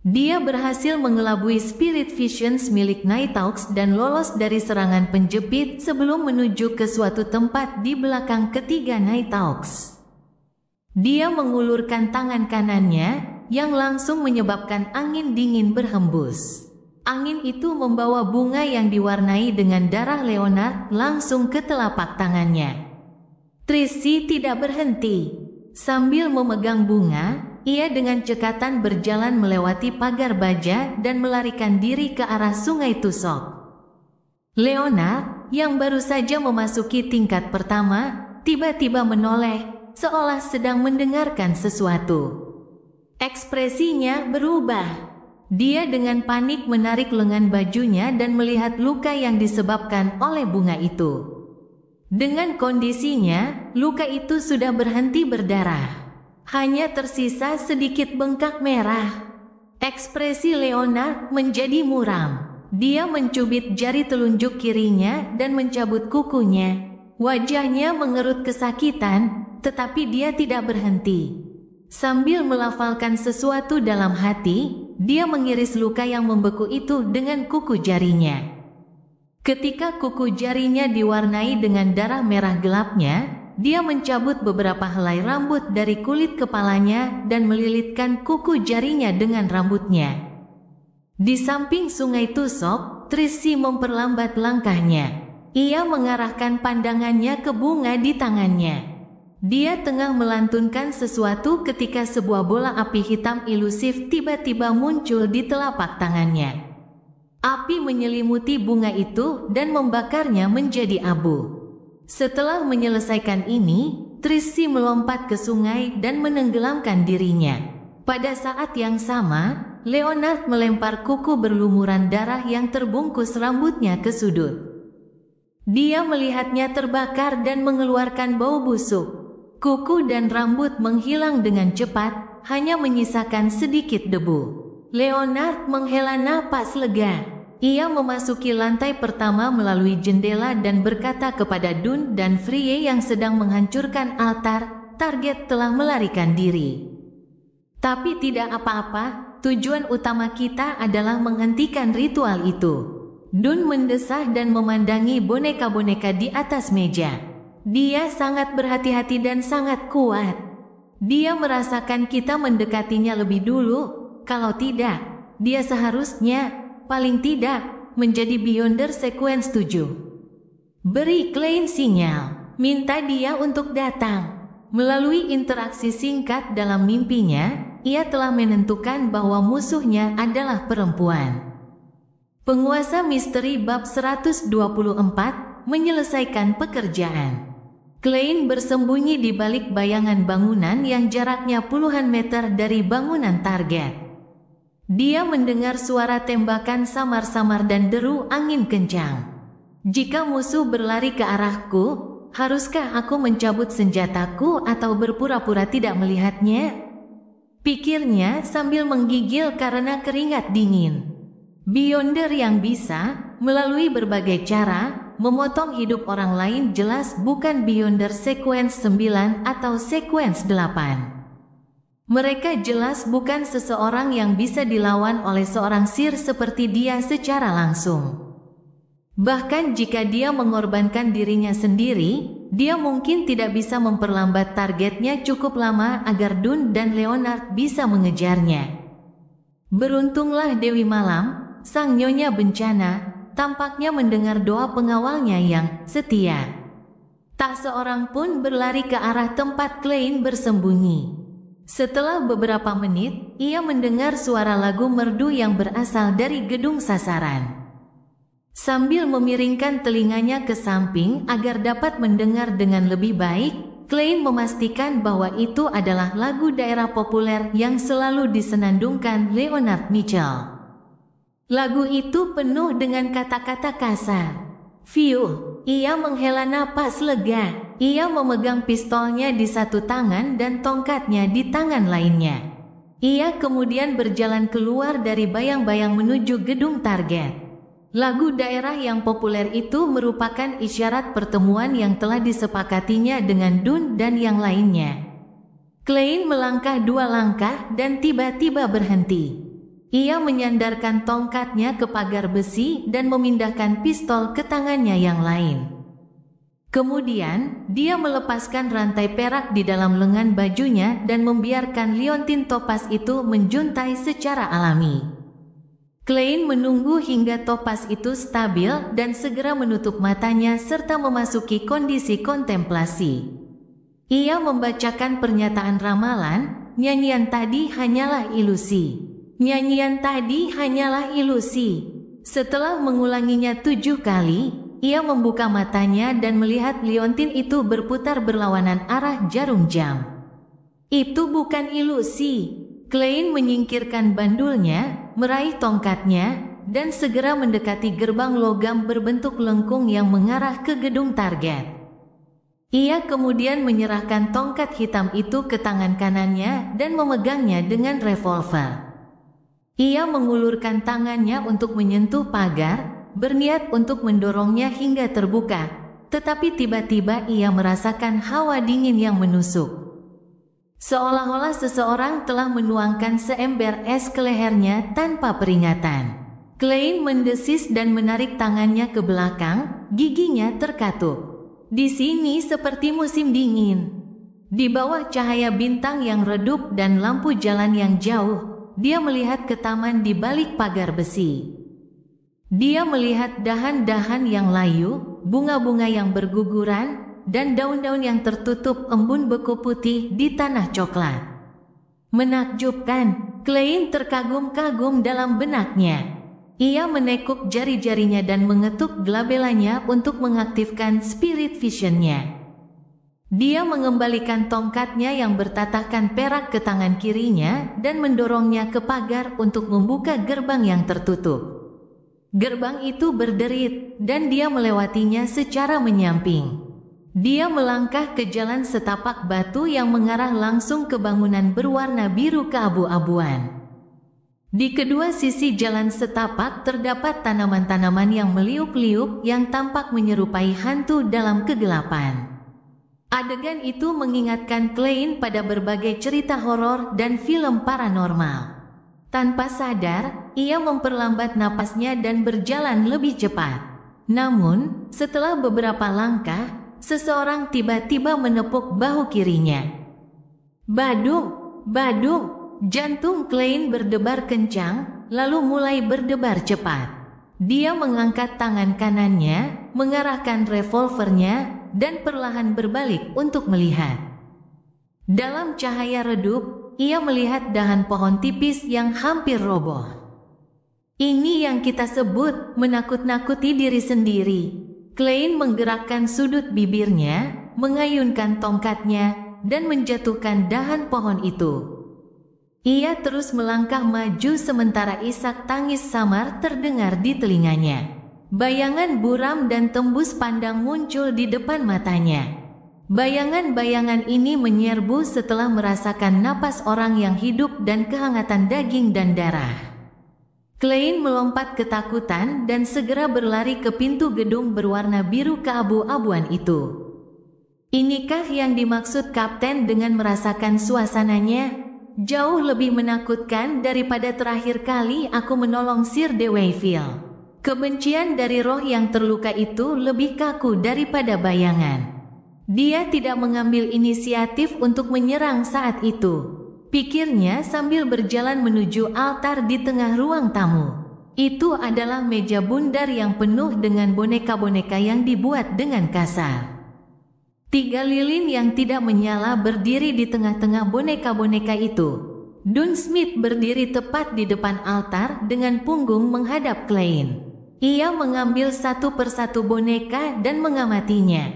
Dia berhasil mengelabui Spirit Visions milik Nighthawks dan lolos dari serangan penjepit sebelum menuju ke suatu tempat di belakang ketiga Nighthawks. Dia mengulurkan tangan kanannya, yang langsung menyebabkan angin dingin berhembus. Angin itu membawa bunga yang diwarnai dengan darah Leonard langsung ke telapak tangannya. Tracy tidak berhenti. Sambil memegang bunga, ia dengan cekatan berjalan melewati pagar baja dan melarikan diri ke arah sungai Tusok. Leonard, yang baru saja memasuki tingkat pertama, tiba-tiba menoleh, seolah sedang mendengarkan sesuatu. Ekspresinya berubah. Dia dengan panik menarik lengan bajunya dan melihat luka yang disebabkan oleh bunga itu. Dengan kondisinya, luka itu sudah berhenti berdarah. Hanya tersisa sedikit bengkak merah. Ekspresi Leonard menjadi muram. Dia mencubit jari telunjuk kirinya dan mencabut kukunya. Wajahnya mengerut kesakitan, tetapi dia tidak berhenti. Sambil melafalkan sesuatu dalam hati, dia mengiris luka yang membeku itu dengan kuku jarinya. Ketika kuku jarinya diwarnai dengan darah merah gelapnya, dia mencabut beberapa helai rambut dari kulit kepalanya dan melilitkan kuku jarinya dengan rambutnya. Di samping sungai tusok, Tracy memperlambat langkahnya. Ia mengarahkan pandangannya ke bunga di tangannya. Dia tengah melantunkan sesuatu ketika sebuah bola api hitam ilusif tiba-tiba muncul di telapak tangannya. Api menyelimuti bunga itu dan membakarnya menjadi abu. Setelah menyelesaikan ini, Tracy melompat ke sungai dan menenggelamkan dirinya. Pada saat yang sama, Leonard melempar kuku berlumuran darah yang terbungkus rambutnya ke sudut. Dia melihatnya terbakar dan mengeluarkan bau busuk. Kuku dan rambut menghilang dengan cepat, hanya menyisakan sedikit debu. Leonard menghela napas lega. Ia memasuki lantai pertama melalui jendela dan berkata kepada Dunn dan Frye yang sedang menghancurkan altar, target telah melarikan diri. Tapi tidak apa-apa, tujuan utama kita adalah menghentikan ritual itu. Dunn mendesah dan memandangi boneka-boneka di atas meja. Dia sangat berhati-hati dan sangat kuat. Dia merasakan kita mendekatinya lebih dulu. Kalau tidak, dia seharusnya paling tidak menjadi Beyonder Sequence 7. Beri Klein sinyal, minta dia untuk datang. Melalui interaksi singkat dalam mimpinya, ia telah menentukan bahwa musuhnya adalah perempuan. Penguasa misteri bab 124 menyelesaikan pekerjaan. Klein bersembunyi di balik bayangan bangunan yang jaraknya puluhan meter dari bangunan target. Dia mendengar suara tembakan samar-samar dan deru angin kencang. Jika musuh berlari ke arahku, haruskah aku mencabut senjataku atau berpura-pura tidak melihatnya? Pikirnya sambil menggigil karena keringat dingin. Beyonder yang bisa, melalui berbagai cara, memotong hidup orang lain jelas bukan Beyonder Sequence 9 atau Sequence 8. Mereka jelas bukan seseorang yang bisa dilawan oleh seorang sihir seperti dia secara langsung. Bahkan jika dia mengorbankan dirinya sendiri, dia mungkin tidak bisa memperlambat targetnya cukup lama agar Dunn dan Leonard bisa mengejarnya. Beruntunglah Dewi Malam, sang nyonya bencana, tampaknya mendengar doa pengawalnya yang setia. Tak seorang pun berlari ke arah tempat Klein bersembunyi. Setelah beberapa menit, ia mendengar suara lagu merdu yang berasal dari gedung sasaran. Sambil memiringkan telinganya ke samping agar dapat mendengar dengan lebih baik, Klein memastikan bahwa itu adalah lagu daerah populer yang selalu disenandungkan Leonard Mitchell. Lagu itu penuh dengan kata-kata kasar. Fiuh, ia menghela napas lega. Ia memegang pistolnya di satu tangan dan tongkatnya di tangan lainnya. Ia kemudian berjalan keluar dari bayang-bayang menuju gedung target. Lagu daerah yang populer itu merupakan isyarat pertemuan yang telah disepakatinya dengan Dunn dan yang lainnya. Klein melangkah 2 langkah dan tiba-tiba berhenti. Ia menyandarkan tongkatnya ke pagar besi dan memindahkan pistol ke tangannya yang lain. Kemudian, dia melepaskan rantai perak di dalam lengan bajunya dan membiarkan liontin topas itu menjuntai secara alami. Klein menunggu hingga topas itu stabil dan segera menutup matanya serta memasuki kondisi kontemplasi. Ia membacakan pernyataan ramalan, nyanyian tadi hanyalah ilusi. Nyanyian tadi hanyalah ilusi. Setelah mengulanginya 7 kali, ia membuka matanya dan melihat liontin itu berputar berlawanan arah jarum jam. Itu bukan ilusi. Klein menyingkirkan bandulnya, meraih tongkatnya, dan segera mendekati gerbang logam berbentuk lengkung yang mengarah ke gedung target. Ia kemudian menyerahkan tongkat hitam itu ke tangan kanannya dan memegangnya dengan revolver. Ia mengulurkan tangannya untuk menyentuh pagar, berniat untuk mendorongnya hingga terbuka, tetapi tiba-tiba ia merasakan hawa dingin yang menusuk. Seolah-olah seseorang telah menuangkan seember es ke lehernya tanpa peringatan. Klein mendesis dan menarik tangannya ke belakang, giginya terkatup. Di sini seperti musim dingin. Di bawah cahaya bintang yang redup dan lampu jalan yang jauh, dia melihat ke taman di balik pagar besi. Dia melihat dahan-dahan yang layu, bunga-bunga yang berguguran, dan daun-daun yang tertutup embun beku putih di tanah coklat. Menakjubkan, Klein terkagum-kagum dalam benaknya. Ia menekuk jari-jarinya dan mengetuk gelabelanya untuk mengaktifkan spirit vision-nya. Dia mengembalikan tongkatnya yang bertatahkan perak ke tangan kirinya dan mendorongnya ke pagar untuk membuka gerbang yang tertutup. Gerbang itu berderit dan dia melewatinya secara menyamping. Dia melangkah ke jalan setapak batu yang mengarah langsung ke bangunan berwarna biru keabu-abuan. Di kedua sisi jalan setapak terdapat tanaman-tanaman yang meliuk-liuk yang tampak menyerupai hantu dalam kegelapan. Adegan itu mengingatkan Klein pada berbagai cerita horor dan film paranormal. Tanpa sadar, ia memperlambat napasnya dan berjalan lebih cepat. Namun, setelah beberapa langkah, seseorang tiba-tiba menepuk bahu kirinya. Badung, badung! Jantung Klein berdebar kencang, lalu mulai berdebar cepat. Dia mengangkat tangan kanannya, mengarahkan revolvernya, dan perlahan berbalik untuk melihat. Dalam cahaya redup, ia melihat dahan pohon tipis yang hampir roboh. Ini yang kita sebut menakut-nakuti diri sendiri. Klein menggerakkan sudut bibirnya, mengayunkan tongkatnya, dan menjatuhkan dahan pohon itu. Ia terus melangkah maju sementara isak tangis samar terdengar di telinganya. Bayangan buram dan tembus pandang muncul di depan matanya. Bayangan-bayangan ini menyerbu setelah merasakan napas orang yang hidup dan kehangatan daging dan darah. Klein melompat ketakutan dan segera berlari ke pintu gedung berwarna biru keabu-abuan itu. Inikah yang dimaksud Kapten dengan merasakan suasananya? Jauh lebih menakutkan daripada terakhir kali aku menolong Sir de Wayfield. Kebencian dari roh yang terluka itu lebih kaku daripada bayangan. Dia tidak mengambil inisiatif untuk menyerang saat itu. Pikirnya sambil berjalan menuju altar di tengah ruang tamu. Itu adalah meja bundar yang penuh dengan boneka-boneka yang dibuat dengan kasar. 3 lilin yang tidak menyala berdiri di tengah-tengah boneka-boneka itu. Dunsmith berdiri tepat di depan altar dengan punggung menghadap Klein. Ia mengambil satu persatu boneka dan mengamatinya.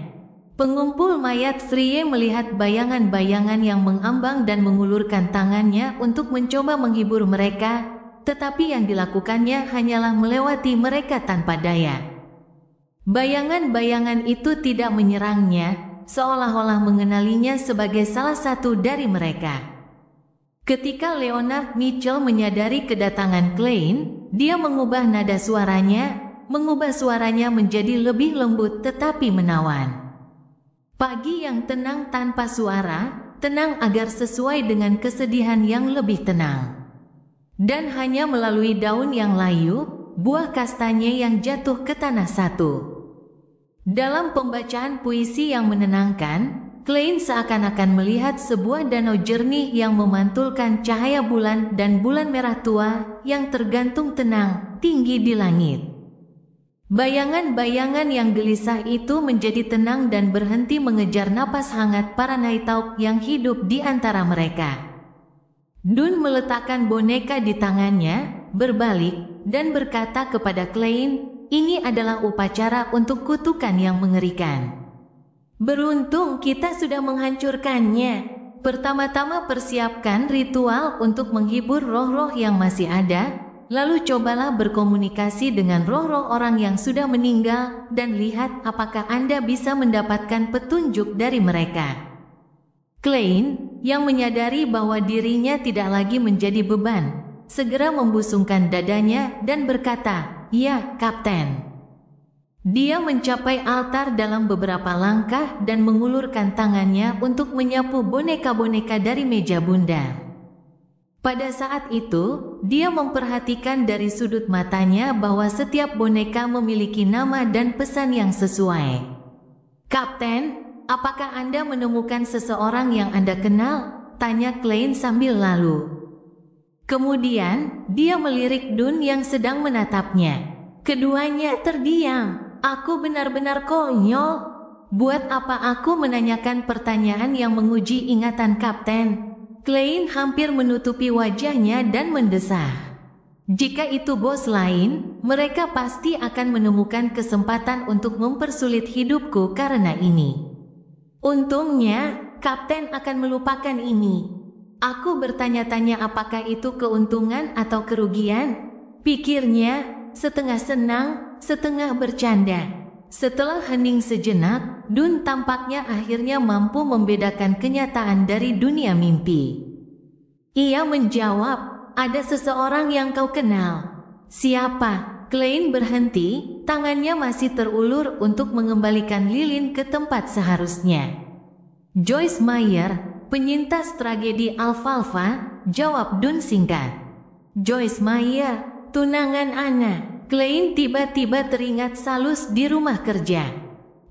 Pengumpul mayat Frye melihat bayangan-bayangan yang mengambang dan mengulurkan tangannya untuk mencoba menghibur mereka, tetapi yang dilakukannya hanyalah melewati mereka tanpa daya. Bayangan-bayangan itu tidak menyerangnya, seolah-olah mengenalinya sebagai salah satu dari mereka. Ketika Leonard Mitchell menyadari kedatangan Klein, dia mengubah nada suaranya, menjadi lebih lembut tetapi menawan. Pagi yang tenang tanpa suara, tenang agar sesuai dengan kesedihan yang lebih tenang. Dan hanya melalui daun yang layu, buah kastanye yang jatuh ke tanah satu. Dalam pembacaan puisi yang menenangkan, Klein seakan-akan melihat sebuah danau jernih yang memantulkan cahaya bulan dan bulan merah tua yang tergantung tenang, tinggi di langit. Bayangan-bayangan yang gelisah itu menjadi tenang dan berhenti mengejar napas hangat para Nighthawk yang hidup di antara mereka. Dun meletakkan boneka di tangannya, berbalik, dan berkata kepada Klein, "Ini adalah upacara untuk kutukan yang mengerikan. Beruntung kita sudah menghancurkannya. Pertama-tama persiapkan ritual untuk menghibur roh-roh yang masih ada, lalu cobalah berkomunikasi dengan roh-roh orang yang sudah meninggal dan lihat apakah Anda bisa mendapatkan petunjuk dari mereka." Klein, yang menyadari bahwa dirinya tidak lagi menjadi beban, segera membusungkan dadanya dan berkata, "Ya, Kapten." Dia mencapai altar dalam beberapa langkah dan mengulurkan tangannya untuk menyapu boneka-boneka dari meja bundar. Pada saat itu, dia memperhatikan dari sudut matanya bahwa setiap boneka memiliki nama dan pesan yang sesuai. "Kapten, apakah Anda menemukan seseorang yang Anda kenal?" tanya Klein sambil lalu. Kemudian, dia melirik Dun yang sedang menatapnya. Keduanya terdiam. "Aku benar-benar konyol. Buat apa aku menanyakan pertanyaan yang menguji ingatan Kapten?" Klein hampir menutupi wajahnya dan mendesah. "Jika itu bos lain, mereka pasti akan menemukan kesempatan untuk mempersulit hidupku karena ini. Untungnya, Kapten akan melupakan ini." Aku bertanya-tanya apakah itu keuntungan atau kerugian. Pikirnya, setengah senang, setengah bercanda. Setelah hening sejenak, Dun tampaknya akhirnya mampu membedakan kenyataan dari dunia mimpi. Ia menjawab, "Ada seseorang yang kau kenal." "Siapa?" Klein berhenti, tangannya masih terulur untuk mengembalikan lilin ke tempat seharusnya. "Joyce Meyer, penyintas tragedi Alfalfa," jawab Dun singkat. "Joyce Meyer, tunangan Anna." Klein tiba-tiba teringat Salus di rumah kerja.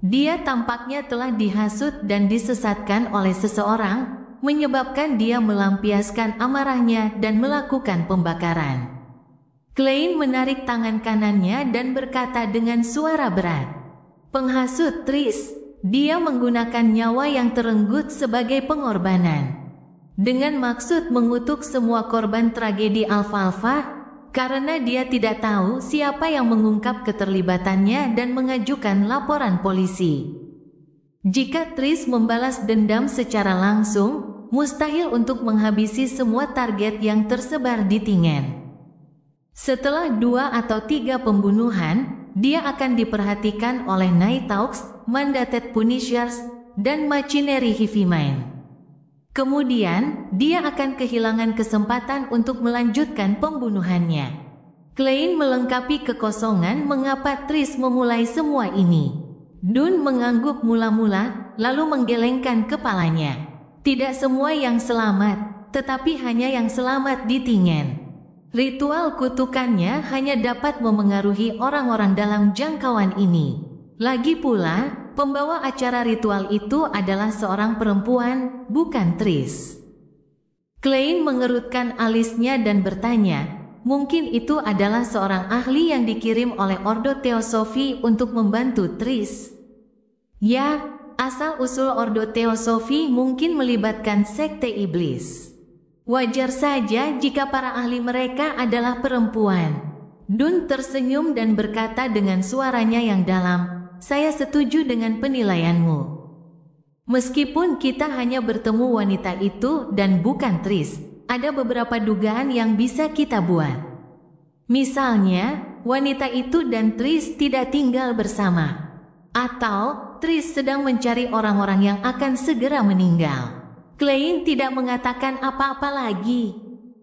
Dia tampaknya telah dihasut dan disesatkan oleh seseorang, menyebabkan dia melampiaskan amarahnya dan melakukan pembakaran. Klein menarik tangan kanannya dan berkata dengan suara berat, "Penghasut Tris, dia menggunakan nyawa yang terenggut sebagai pengorbanan. Dengan maksud mengutuk semua korban tragedi Alfalfa, karena dia tidak tahu siapa yang mengungkap keterlibatannya dan mengajukan laporan polisi. Jika Tris membalas dendam secara langsung, mustahil untuk menghabisi semua target yang tersebar di Tingen. Setelah 2 atau 3 pembunuhan, dia akan diperhatikan oleh Nighthawks, Mandated Punishers, dan Machinery Heavy-Mine. Kemudian, dia akan kehilangan kesempatan untuk melanjutkan pembunuhannya." Klein melengkapi kekosongan mengapa Tris memulai semua ini. Dun mengangguk mula-mula, lalu menggelengkan kepalanya. "Tidak semua yang selamat, tetapi hanya yang selamat di Tingen. Ritual kutukannya hanya dapat memengaruhi orang-orang dalam jangkauan ini. Lagi pula, pembawa acara ritual itu adalah seorang perempuan, bukan Tris." Klein mengerutkan alisnya dan bertanya, "Mungkin itu adalah seorang ahli yang dikirim oleh Ordo Teosofi untuk membantu Tris?" "Ya, asal-usul Ordo Teosofi mungkin melibatkan sekte iblis. Wajar saja jika para ahli mereka adalah perempuan." Dun tersenyum dan berkata dengan suaranya yang dalam, "Saya setuju dengan penilaianmu. Meskipun kita hanya bertemu wanita itu dan bukan Tris, ada beberapa dugaan yang bisa kita buat. Misalnya, wanita itu dan Tris tidak tinggal bersama. Atau, Tris sedang mencari orang-orang yang akan segera meninggal." Klein tidak mengatakan apa-apa lagi.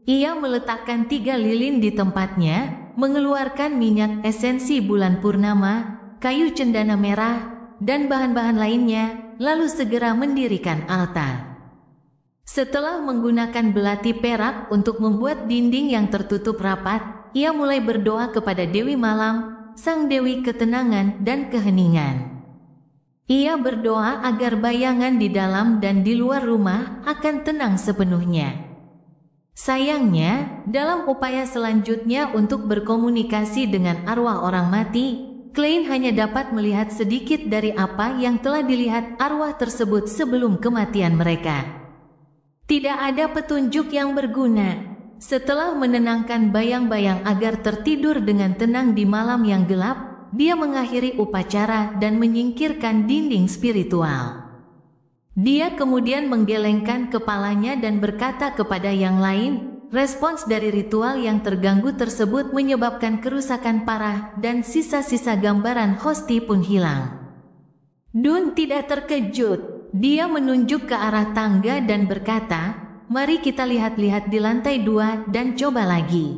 Ia meletakkan 3 lilin di tempatnya, mengeluarkan minyak esensi bulan purnama, kayu cendana merah, dan bahan-bahan lainnya, lalu segera mendirikan altar. Setelah menggunakan belati perak untuk membuat dinding yang tertutup rapat, ia mulai berdoa kepada Dewi Malam, sang Dewi Ketenangan dan Keheningan. Ia berdoa agar bayangan di dalam dan di luar rumah akan tenang sepenuhnya. Sayangnya, dalam upaya selanjutnya untuk berkomunikasi dengan arwah orang mati, Klein hanya dapat melihat sedikit dari apa yang telah dilihat arwah tersebut sebelum kematian mereka. Tidak ada petunjuk yang berguna. Setelah menenangkan bayang-bayang agar tertidur dengan tenang di malam yang gelap, dia mengakhiri upacara dan menyingkirkan dinding spiritual. Dia kemudian menggelengkan kepalanya dan berkata kepada yang lain, respons dari ritual yang terganggu tersebut menyebabkan kerusakan parah dan sisa-sisa gambaran Hosti pun hilang. Dun tidak terkejut. Dia menunjuk ke arah tangga dan berkata, "Mari kita lihat-lihat di lantai 2 dan coba lagi."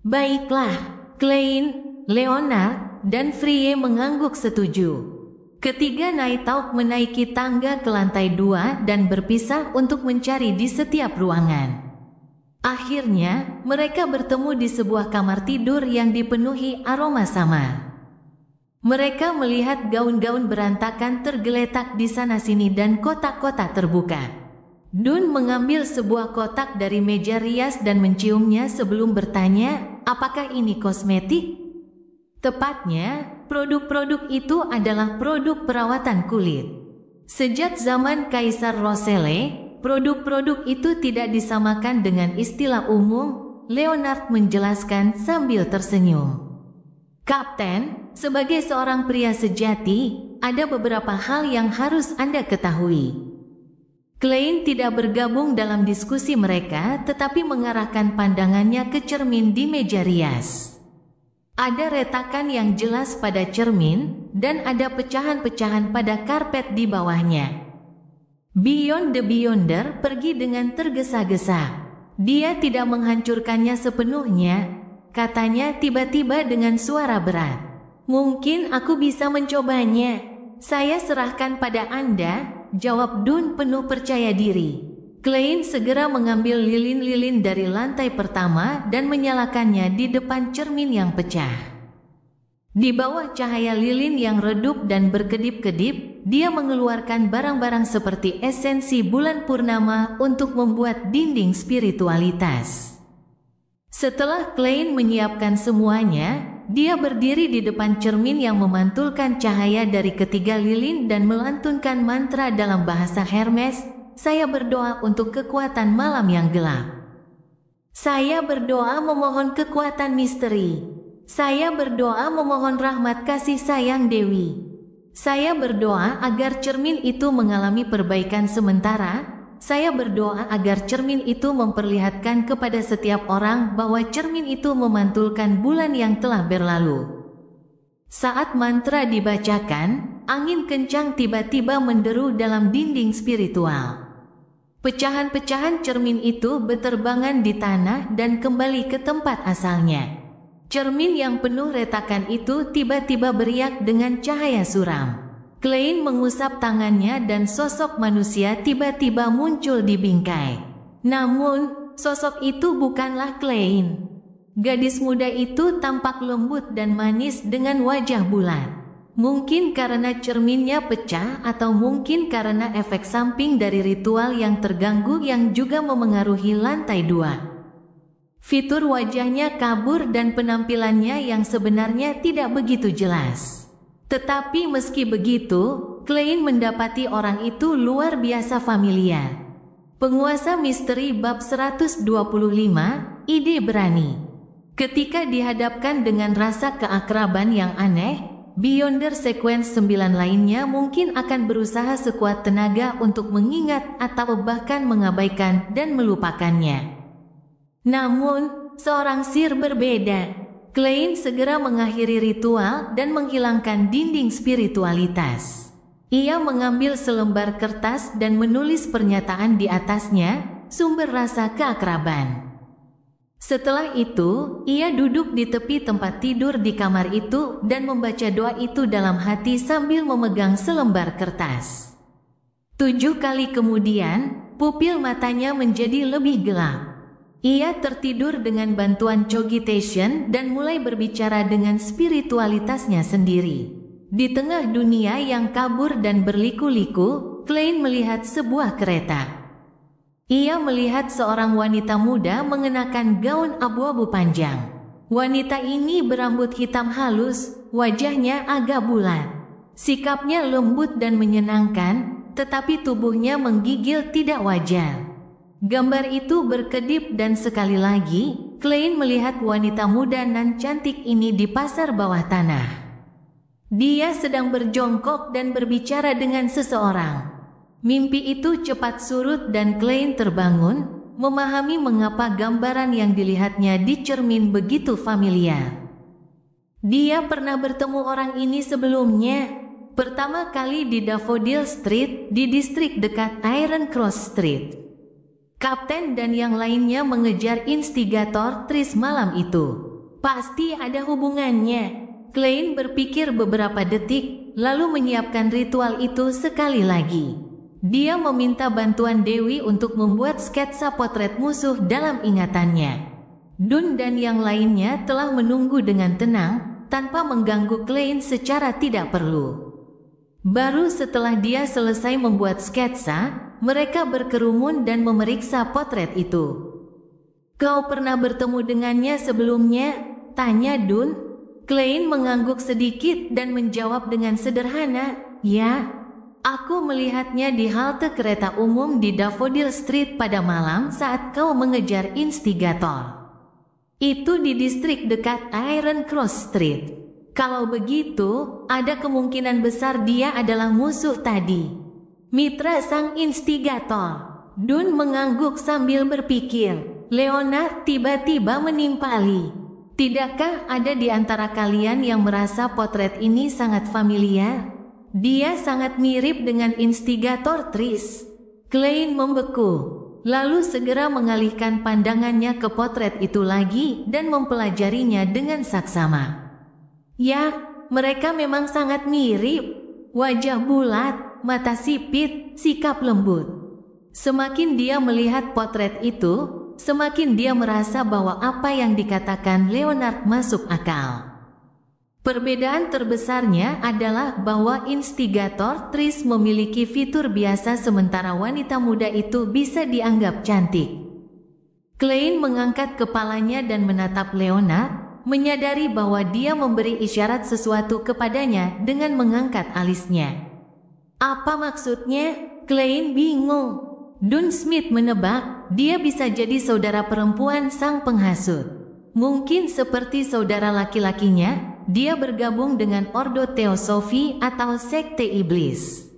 "Baiklah, Klein, Leonard," dan Frie mengangguk setuju. Ketiga Night Hawk menaiki tangga ke lantai 2 dan berpisah untuk mencari di setiap ruangan. Akhirnya, mereka bertemu di sebuah kamar tidur yang dipenuhi aroma samar. Mereka melihat gaun-gaun berantakan tergeletak di sana-sini dan kotak-kotak terbuka. Dun mengambil sebuah kotak dari meja rias dan menciumnya sebelum bertanya, apakah ini kosmetik? Tepatnya, produk-produk itu adalah produk perawatan kulit. Sejak zaman Kaisar Roselle, produk-produk itu tidak disamakan dengan istilah umum, Leonard menjelaskan sambil tersenyum. Kapten, sebagai seorang pria sejati, ada beberapa hal yang harus Anda ketahui. Klein tidak bergabung dalam diskusi mereka, tetapi mengarahkan pandangannya ke cermin di meja rias. Ada retakan yang jelas pada cermin, dan ada pecahan-pecahan pada karpet di bawahnya. Beyond the Beyonder pergi dengan tergesa-gesa. Dia tidak menghancurkannya sepenuhnya, katanya tiba-tiba dengan suara berat. Mungkin aku bisa mencobanya. Saya serahkan pada Anda, jawab Dun penuh percaya diri. Klein segera mengambil lilin-lilin dari lantai pertama dan menyalakannya di depan cermin yang pecah. Di bawah cahaya lilin yang redup dan berkedip-kedip, dia mengeluarkan barang-barang seperti esensi bulan purnama untuk membuat dinding spiritualitas. Setelah Klein menyiapkan semuanya, dia berdiri di depan cermin yang memantulkan cahaya dari ketiga lilin dan melantunkan mantra dalam bahasa Hermes. Saya berdoa untuk kekuatan malam yang gelap. Saya berdoa memohon kekuatan misteri. Saya berdoa memohon rahmat kasih sayang Dewi. Saya berdoa agar cermin itu mengalami perbaikan sementara. Saya berdoa agar cermin itu memperlihatkan kepada setiap orang bahwa cermin itu memantulkan bulan yang telah berlalu. Saat mantra dibacakan, angin kencang tiba-tiba menderu dalam dinding spiritual. Pecahan-pecahan cermin itu berterbangan di tanah dan kembali ke tempat asalnya. Cermin yang penuh retakan itu tiba-tiba beriak dengan cahaya suram. Klein mengusap tangannya dan sosok manusia tiba-tiba muncul di bingkai. Namun, sosok itu bukanlah Klein. Gadis muda itu tampak lembut dan manis dengan wajah bulat. Mungkin karena cerminnya pecah atau mungkin karena efek samping dari ritual yang terganggu yang juga memengaruhi lantai 2. Fitur wajahnya kabur dan penampilannya yang sebenarnya tidak begitu jelas. Tetapi meski begitu, Klein mendapati orang itu luar biasa familiar. Penguasa misteri bab 125, ide berani. Ketika dihadapkan dengan rasa keakraban yang aneh, Beyonder Sequence 9 lainnya mungkin akan berusaha sekuat tenaga untuk mengingat atau bahkan mengabaikan dan melupakannya. Namun, seorang sir berbeda. Klein segera mengakhiri ritual dan menghilangkan dinding spiritualitas. Ia mengambil selembar kertas dan menulis pernyataan di atasnya, sumber rasa keakraban. Setelah itu, ia duduk di tepi tempat tidur di kamar itu dan membaca doa itu dalam hati sambil memegang selembar kertas. 7 kali kemudian, pupil matanya menjadi lebih gelap. Ia tertidur dengan bantuan cogitation dan mulai berbicara dengan spiritualitasnya sendiri. Di tengah dunia yang kabur dan berliku-liku, Klein melihat sebuah kereta. Ia melihat seorang wanita muda mengenakan gaun abu-abu panjang. Wanita ini berambut hitam halus, wajahnya agak bulat. Sikapnya lembut dan menyenangkan, tetapi tubuhnya menggigil tidak wajar. Gambar itu berkedip dan sekali lagi, Klein melihat wanita muda nan cantik ini di pasar bawah tanah. Dia sedang berjongkok dan berbicara dengan seseorang. Mimpi itu cepat surut dan Klein terbangun, memahami mengapa gambaran yang dilihatnya di cermin begitu familiar. Dia pernah bertemu orang ini sebelumnya, pertama kali di Daffodil Street di distrik dekat Iron Cross Street. Kapten dan yang lainnya mengejar instigator Tris malam itu. Pasti ada hubungannya. Klein berpikir beberapa detik, lalu menyiapkan ritual itu sekali lagi. Dia meminta bantuan Dewi untuk membuat sketsa potret musuh dalam ingatannya. Dun dan yang lainnya telah menunggu dengan tenang, tanpa mengganggu Klein secara tidak perlu. Baru setelah dia selesai membuat sketsa, mereka berkerumun dan memeriksa potret itu. "Kau pernah bertemu dengannya sebelumnya?" tanya Dun. Klein mengangguk sedikit dan menjawab dengan sederhana, "Ya, aku melihatnya di halte kereta umum di Daffodil Street pada malam saat kau mengejar instigator. Itu di distrik dekat Iron Cross Street. Kalau begitu, ada kemungkinan besar dia adalah musuh tadi. Mitra sang instigator." Dun mengangguk sambil berpikir. Leonard tiba-tiba menimpali. "Tidakkah ada di antara kalian yang merasa potret ini sangat familiar? Dia sangat mirip dengan instigator Tris." Klein membeku, lalu segera mengalihkan pandangannya ke potret itu lagi dan mempelajarinya dengan saksama. "Ya, mereka memang sangat mirip. Wajah bulat, mata sipit, sikap lembut." Semakin dia melihat potret itu, semakin dia merasa bahwa apa yang dikatakan Leonard masuk akal. Perbedaan terbesarnya adalah bahwa instigator Tris memiliki fitur biasa sementara wanita muda itu bisa dianggap cantik. Klein mengangkat kepalanya dan menatap Leonard, menyadari bahwa dia memberi isyarat sesuatu kepadanya dengan mengangkat alisnya. "Apa maksudnya?" Klein bingung. Dun Smith menebak, dia bisa jadi saudara perempuan sang penghasut. Mungkin seperti saudara laki-lakinya, dia bergabung dengan Ordo Theosophi atau sekte iblis.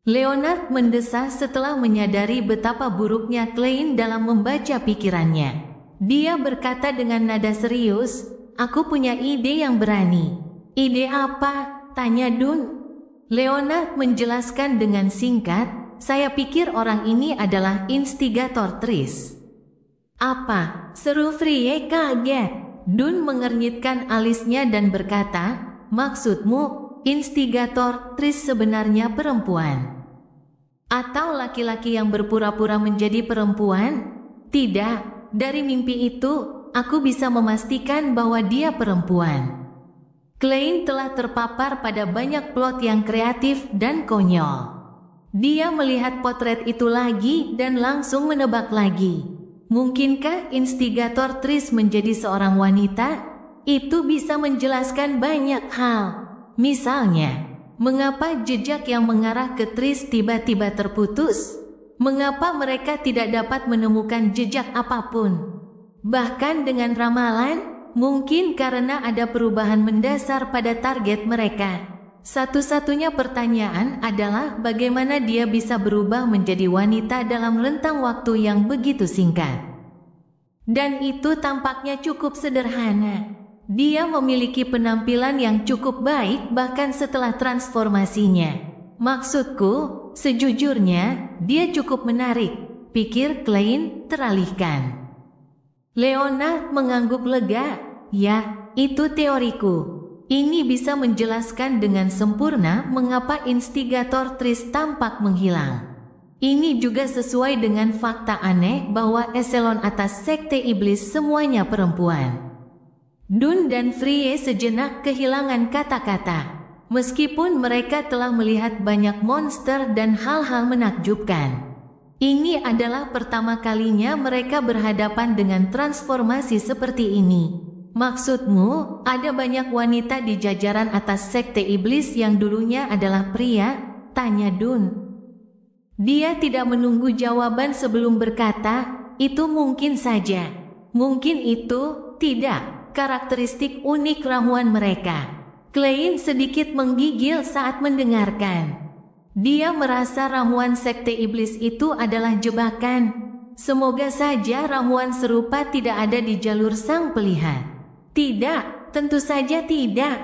Leonard mendesah setelah menyadari betapa buruknya Klein dalam membaca pikirannya. Dia berkata dengan nada serius, "Aku punya ide yang berani." "Ide apa?" tanya Dun. Leonard menjelaskan dengan singkat, "Saya pikir orang ini adalah instigator Tris." "Apa?" seru Frie kaget. Dun mengernyitkan alisnya dan berkata, "Maksudmu, instigator Tris sebenarnya perempuan? Atau laki-laki yang berpura-pura menjadi perempuan?" "Tidak, dari mimpi itu, aku bisa memastikan bahwa dia perempuan." Klein telah terpapar pada banyak plot yang kreatif dan konyol. Dia melihat potret itu lagi dan langsung menebak lagi. Mungkinkah instigator Tris menjadi seorang wanita? Itu bisa menjelaskan banyak hal. Misalnya, mengapa jejak yang mengarah ke Tris tiba-tiba terputus? Mengapa mereka tidak dapat menemukan jejak apapun? Bahkan dengan ramalan, mungkin karena ada perubahan mendasar pada target mereka. Satu-satunya pertanyaan adalah bagaimana dia bisa berubah menjadi wanita dalam rentang waktu yang begitu singkat. Dan itu tampaknya cukup sederhana. Dia memiliki penampilan yang cukup baik bahkan setelah transformasinya. Maksudku, sejujurnya, dia cukup menarik, pikir Klein teralihkan. Leonard mengangguk lega. "Ya, itu teoriku. Ini bisa menjelaskan dengan sempurna mengapa instigator Tris tampak menghilang. Ini juga sesuai dengan fakta aneh bahwa eselon atas sekte iblis semuanya perempuan." Dun dan Frie sejenak kehilangan kata-kata. Meskipun mereka telah melihat banyak monster dan hal-hal menakjubkan, ini adalah pertama kalinya mereka berhadapan dengan transformasi seperti ini. "Maksudmu, ada banyak wanita di jajaran atas sekte iblis yang dulunya adalah pria?" tanya Dun. Dia tidak menunggu jawaban sebelum berkata, "Itu mungkin saja. Mungkin itu tidak karakteristik unik ramuan mereka." Klein sedikit menggigil saat mendengarkan. Dia merasa ramuan sekte iblis itu adalah jebakan. Semoga saja ramuan serupa tidak ada di jalur sang pelihat. Tidak, tentu saja tidak.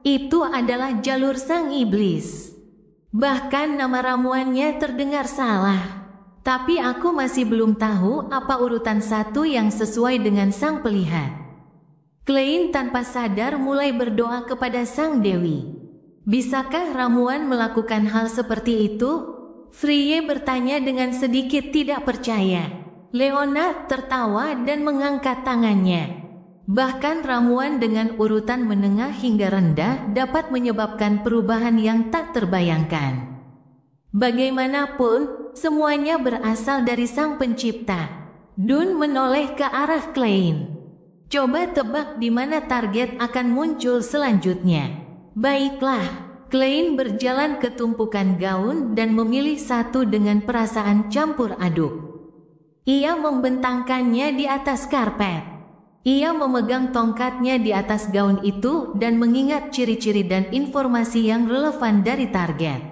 Itu adalah jalur sang iblis. Bahkan nama ramuannya terdengar salah. Tapi aku masih belum tahu apa urutan satu yang sesuai dengan sang pelihat. Klein tanpa sadar mulai berdoa kepada sang dewi. Bisakah ramuan melakukan hal seperti itu? Frye bertanya dengan sedikit tidak percaya. Leonard tertawa dan mengangkat tangannya. Bahkan ramuan dengan urutan menengah hingga rendah dapat menyebabkan perubahan yang tak terbayangkan. Bagaimanapun, semuanya berasal dari Sang Pencipta. Dun menoleh ke arah Klein. Coba tebak di mana target akan muncul selanjutnya. Baiklah, Klein berjalan ke tumpukan gaun dan memilih satu dengan perasaan campur aduk. Ia membentangkannya di atas karpet. Ia memegang tongkatnya di atas gaun itu dan mengingat ciri-ciri dan informasi yang relevan dari target.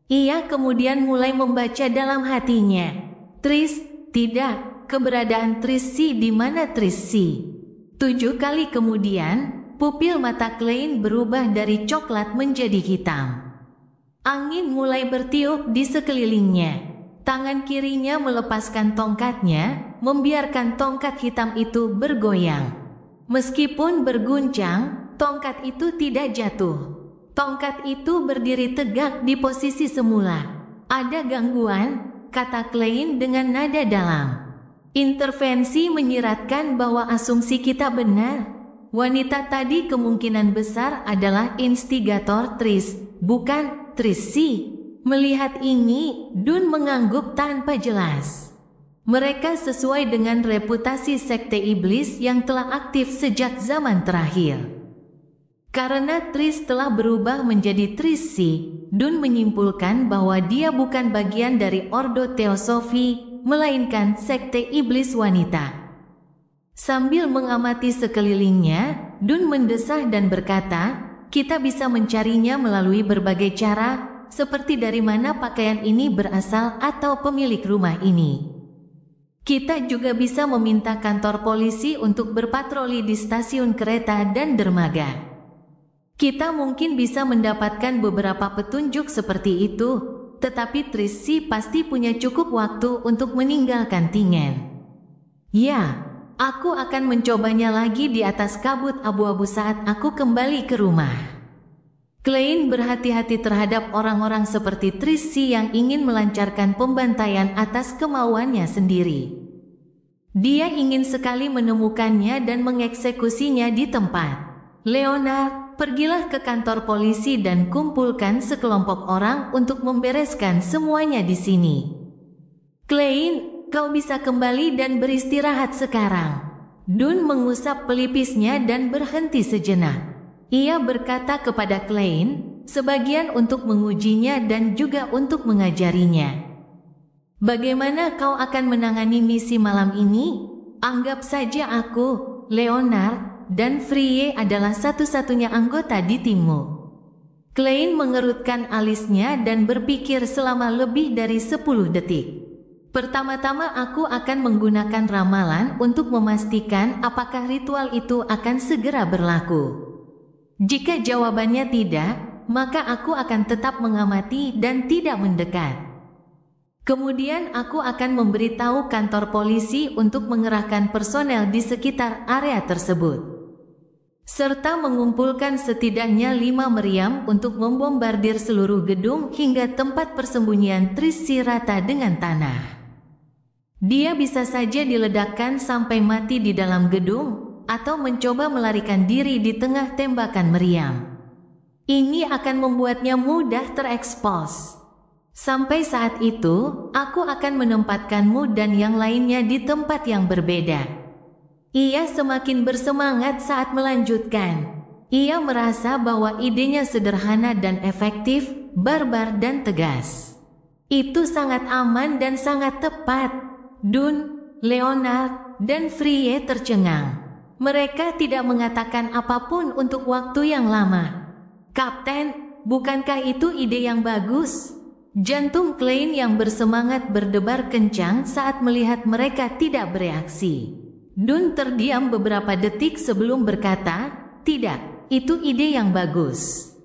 Ia kemudian mulai membaca dalam hatinya. Tris, tidak, keberadaan Tris di mana Tris? 7 kali kemudian, pupil mata Klein berubah dari coklat menjadi hitam. Angin mulai bertiup di sekelilingnya. Tangan kirinya melepaskan tongkatnya, membiarkan tongkat hitam itu bergoyang. Meskipun berguncang, tongkat itu tidak jatuh. Tongkat itu berdiri tegak di posisi semula. Ada gangguan, kata Klein dengan nada dalam. Intervensi menyiratkan bahwa asumsi kita benar. Wanita tadi kemungkinan besar adalah instigator Tris, bukan Tris. Melihat ini, Dun mengangguk tanpa jelas. Mereka sesuai dengan reputasi sekte iblis yang telah aktif sejak zaman terakhir. Karena Tris telah berubah menjadi Tris, Dun menyimpulkan bahwa dia bukan bagian dari Ordo Teosofi, melainkan sekte iblis wanita. Sambil mengamati sekelilingnya, Dun mendesah dan berkata, kita bisa mencarinya melalui berbagai cara, seperti dari mana pakaian ini berasal atau pemilik rumah ini. Kita juga bisa meminta kantor polisi untuk berpatroli di stasiun kereta dan dermaga. Kita mungkin bisa mendapatkan beberapa petunjuk seperti itu, tetapi Tris pasti punya cukup waktu untuk meninggalkan Tingen. Ya, aku akan mencobanya lagi di atas kabut abu-abu saat aku kembali ke rumah. Klein berhati-hati terhadap orang-orang seperti Tris yang ingin melancarkan pembantaian atas kemauannya sendiri. Dia ingin sekali menemukannya dan mengeksekusinya di tempat. Leonard, pergilah ke kantor polisi dan kumpulkan sekelompok orang untuk membereskan semuanya di sini. Klein, kau bisa kembali dan beristirahat sekarang. Dun mengusap pelipisnya dan berhenti sejenak. Ia berkata kepada Klein, sebagian untuk mengujinya dan juga untuk mengajarinya. Bagaimana kau akan menangani misi malam ini? Anggap saja aku, Leonard, dan Frye adalah satu-satunya anggota di timmu. Klein mengerutkan alisnya dan berpikir selama lebih dari 10 detik. Pertama-tama aku akan menggunakan ramalan untuk memastikan apakah ritual itu akan segera berlaku. Jika jawabannya tidak, maka aku akan tetap mengamati dan tidak mendekat. Kemudian aku akan memberitahu kantor polisi untuk mengerahkan personel di sekitar area tersebut, serta mengumpulkan setidaknya 5 meriam untuk membombardir seluruh gedung hingga tempat persembunyian Tris rata dengan tanah. Dia bisa saja diledakkan sampai mati di dalam gedung, atau mencoba melarikan diri di tengah tembakan meriam. Ini akan membuatnya mudah terekspos. Sampai saat itu, aku akan menempatkanmu dan yang lainnya di tempat yang berbeda. Ia semakin bersemangat saat melanjutkan. Ia merasa bahwa idenya sederhana dan efektif, barbar dan tegas. Itu sangat aman dan sangat tepat. Dun, Leonard, dan Frye tercengang. Mereka tidak mengatakan apapun untuk waktu yang lama. Kapten, bukankah itu ide yang bagus? Jantung Klein yang bersemangat berdebar kencang saat melihat mereka tidak bereaksi. Dun terdiam beberapa detik sebelum berkata, tidak, itu ide yang bagus.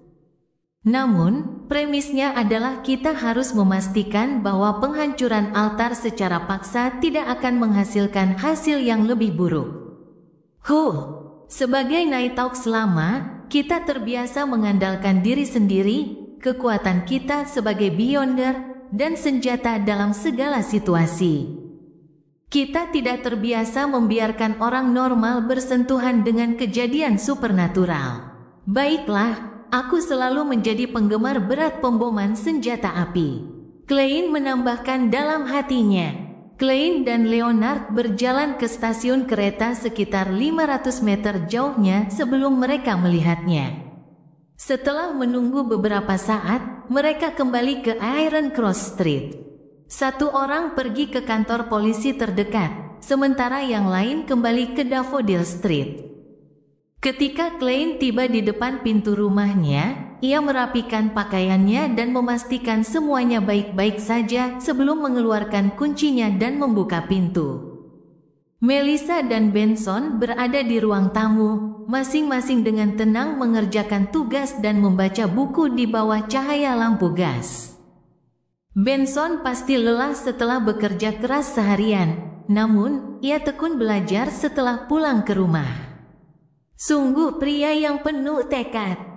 Namun, premisnya adalah kita harus memastikan bahwa penghancuran altar secara paksa tidak akan menghasilkan hasil yang lebih buruk. Sebagai Night Hawks lama, kita terbiasa mengandalkan diri sendiri, kekuatan kita sebagai Beyonder, dan senjata dalam segala situasi. Kita tidak terbiasa membiarkan orang normal bersentuhan dengan kejadian supernatural. Baiklah, aku selalu menjadi penggemar berat pemboman senjata api. Klein menambahkan dalam hatinya. Klein dan Leonard berjalan ke stasiun kereta sekitar 500 meter jauhnya sebelum mereka melihatnya. Setelah menunggu beberapa saat, mereka kembali ke Iron Cross Street. Satu orang pergi ke kantor polisi terdekat, sementara yang lain kembali ke Daffodil Street. Ketika Klein tiba di depan pintu rumahnya, ia merapikan pakaiannya dan memastikan semuanya baik-baik saja sebelum mengeluarkan kuncinya dan membuka pintu. Melissa dan Benson berada di ruang tamu, masing-masing dengan tenang mengerjakan tugas dan membaca buku di bawah cahaya lampu gas. Benson pasti lelah setelah bekerja keras seharian, namun ia tekun belajar setelah pulang ke rumah. Sungguh pria yang penuh tekad.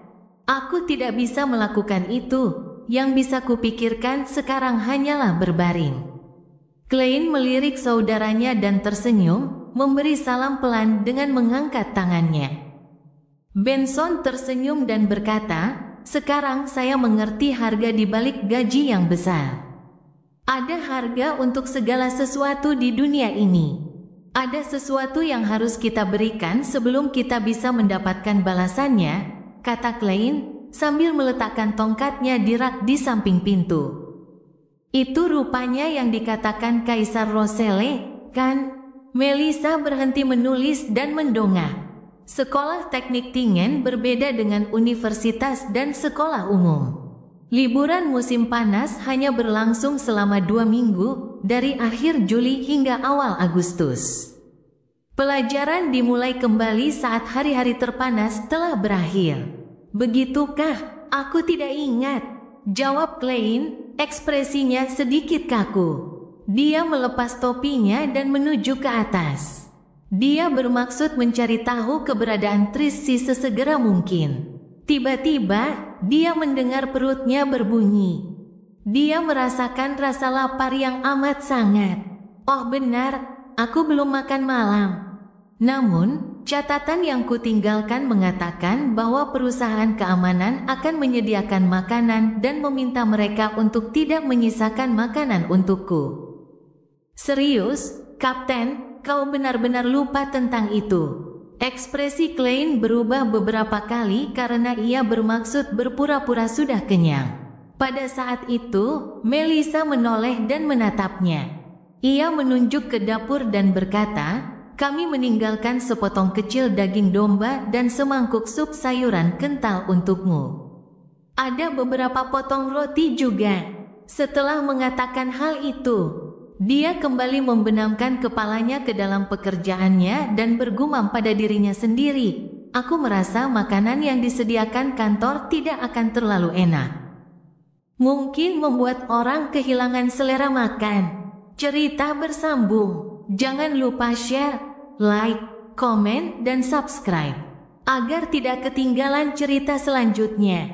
Aku tidak bisa melakukan itu. Yang bisa kupikirkan sekarang hanyalah berbaring. Klein melirik saudaranya dan tersenyum, memberi salam pelan dengan mengangkat tangannya. Benson tersenyum dan berkata, "Sekarang saya mengerti harga di balik gaji yang besar. Ada harga untuk segala sesuatu di dunia ini. Ada sesuatu yang harus kita berikan sebelum kita bisa mendapatkan balasannya," kata Klein sambil meletakkan tongkatnya di rak di samping pintu. "Itu rupanya yang dikatakan Kaisar Roselle, kan?" Melissa berhenti menulis dan mendongak. Sekolah teknik Tingen berbeda dengan universitas dan sekolah umum. Liburan musim panas hanya berlangsung selama 2 minggu, dari akhir Juli hingga awal Agustus. Pelajaran dimulai kembali saat hari-hari terpanas telah berakhir. "Begitukah? Aku tidak ingat," jawab Klein, ekspresinya sedikit kaku. Dia melepas topinya dan menuju ke atas. Dia bermaksud mencari tahu keberadaan Trissy sesegera mungkin. Tiba-tiba, dia mendengar perutnya berbunyi. Dia merasakan rasa lapar yang amat sangat. "Oh benar, aku belum makan malam." Namun, catatan yang kutinggalkan mengatakan bahwa perusahaan keamanan akan menyediakan makanan dan meminta mereka untuk tidak menyisakan makanan untukku. "Serius, Kapten, kau benar-benar lupa tentang itu." Ekspresi Klein berubah beberapa kali karena ia bermaksud berpura-pura sudah kenyang. Pada saat itu, Melissa menoleh dan menatapnya. Ia menunjuk ke dapur dan berkata, "Kami meninggalkan sepotong kecil daging domba dan semangkuk sup sayuran kental untukmu. Ada beberapa potong roti juga." Setelah mengatakan hal itu, dia kembali membenamkan kepalanya ke dalam pekerjaannya dan bergumam pada dirinya sendiri, "Aku merasa makanan yang disediakan kantor tidak akan terlalu enak. Mungkin membuat orang kehilangan selera makan." Cerita bersambung. Jangan lupa share, like, komen, dan subscribe agar tidak ketinggalan cerita selanjutnya.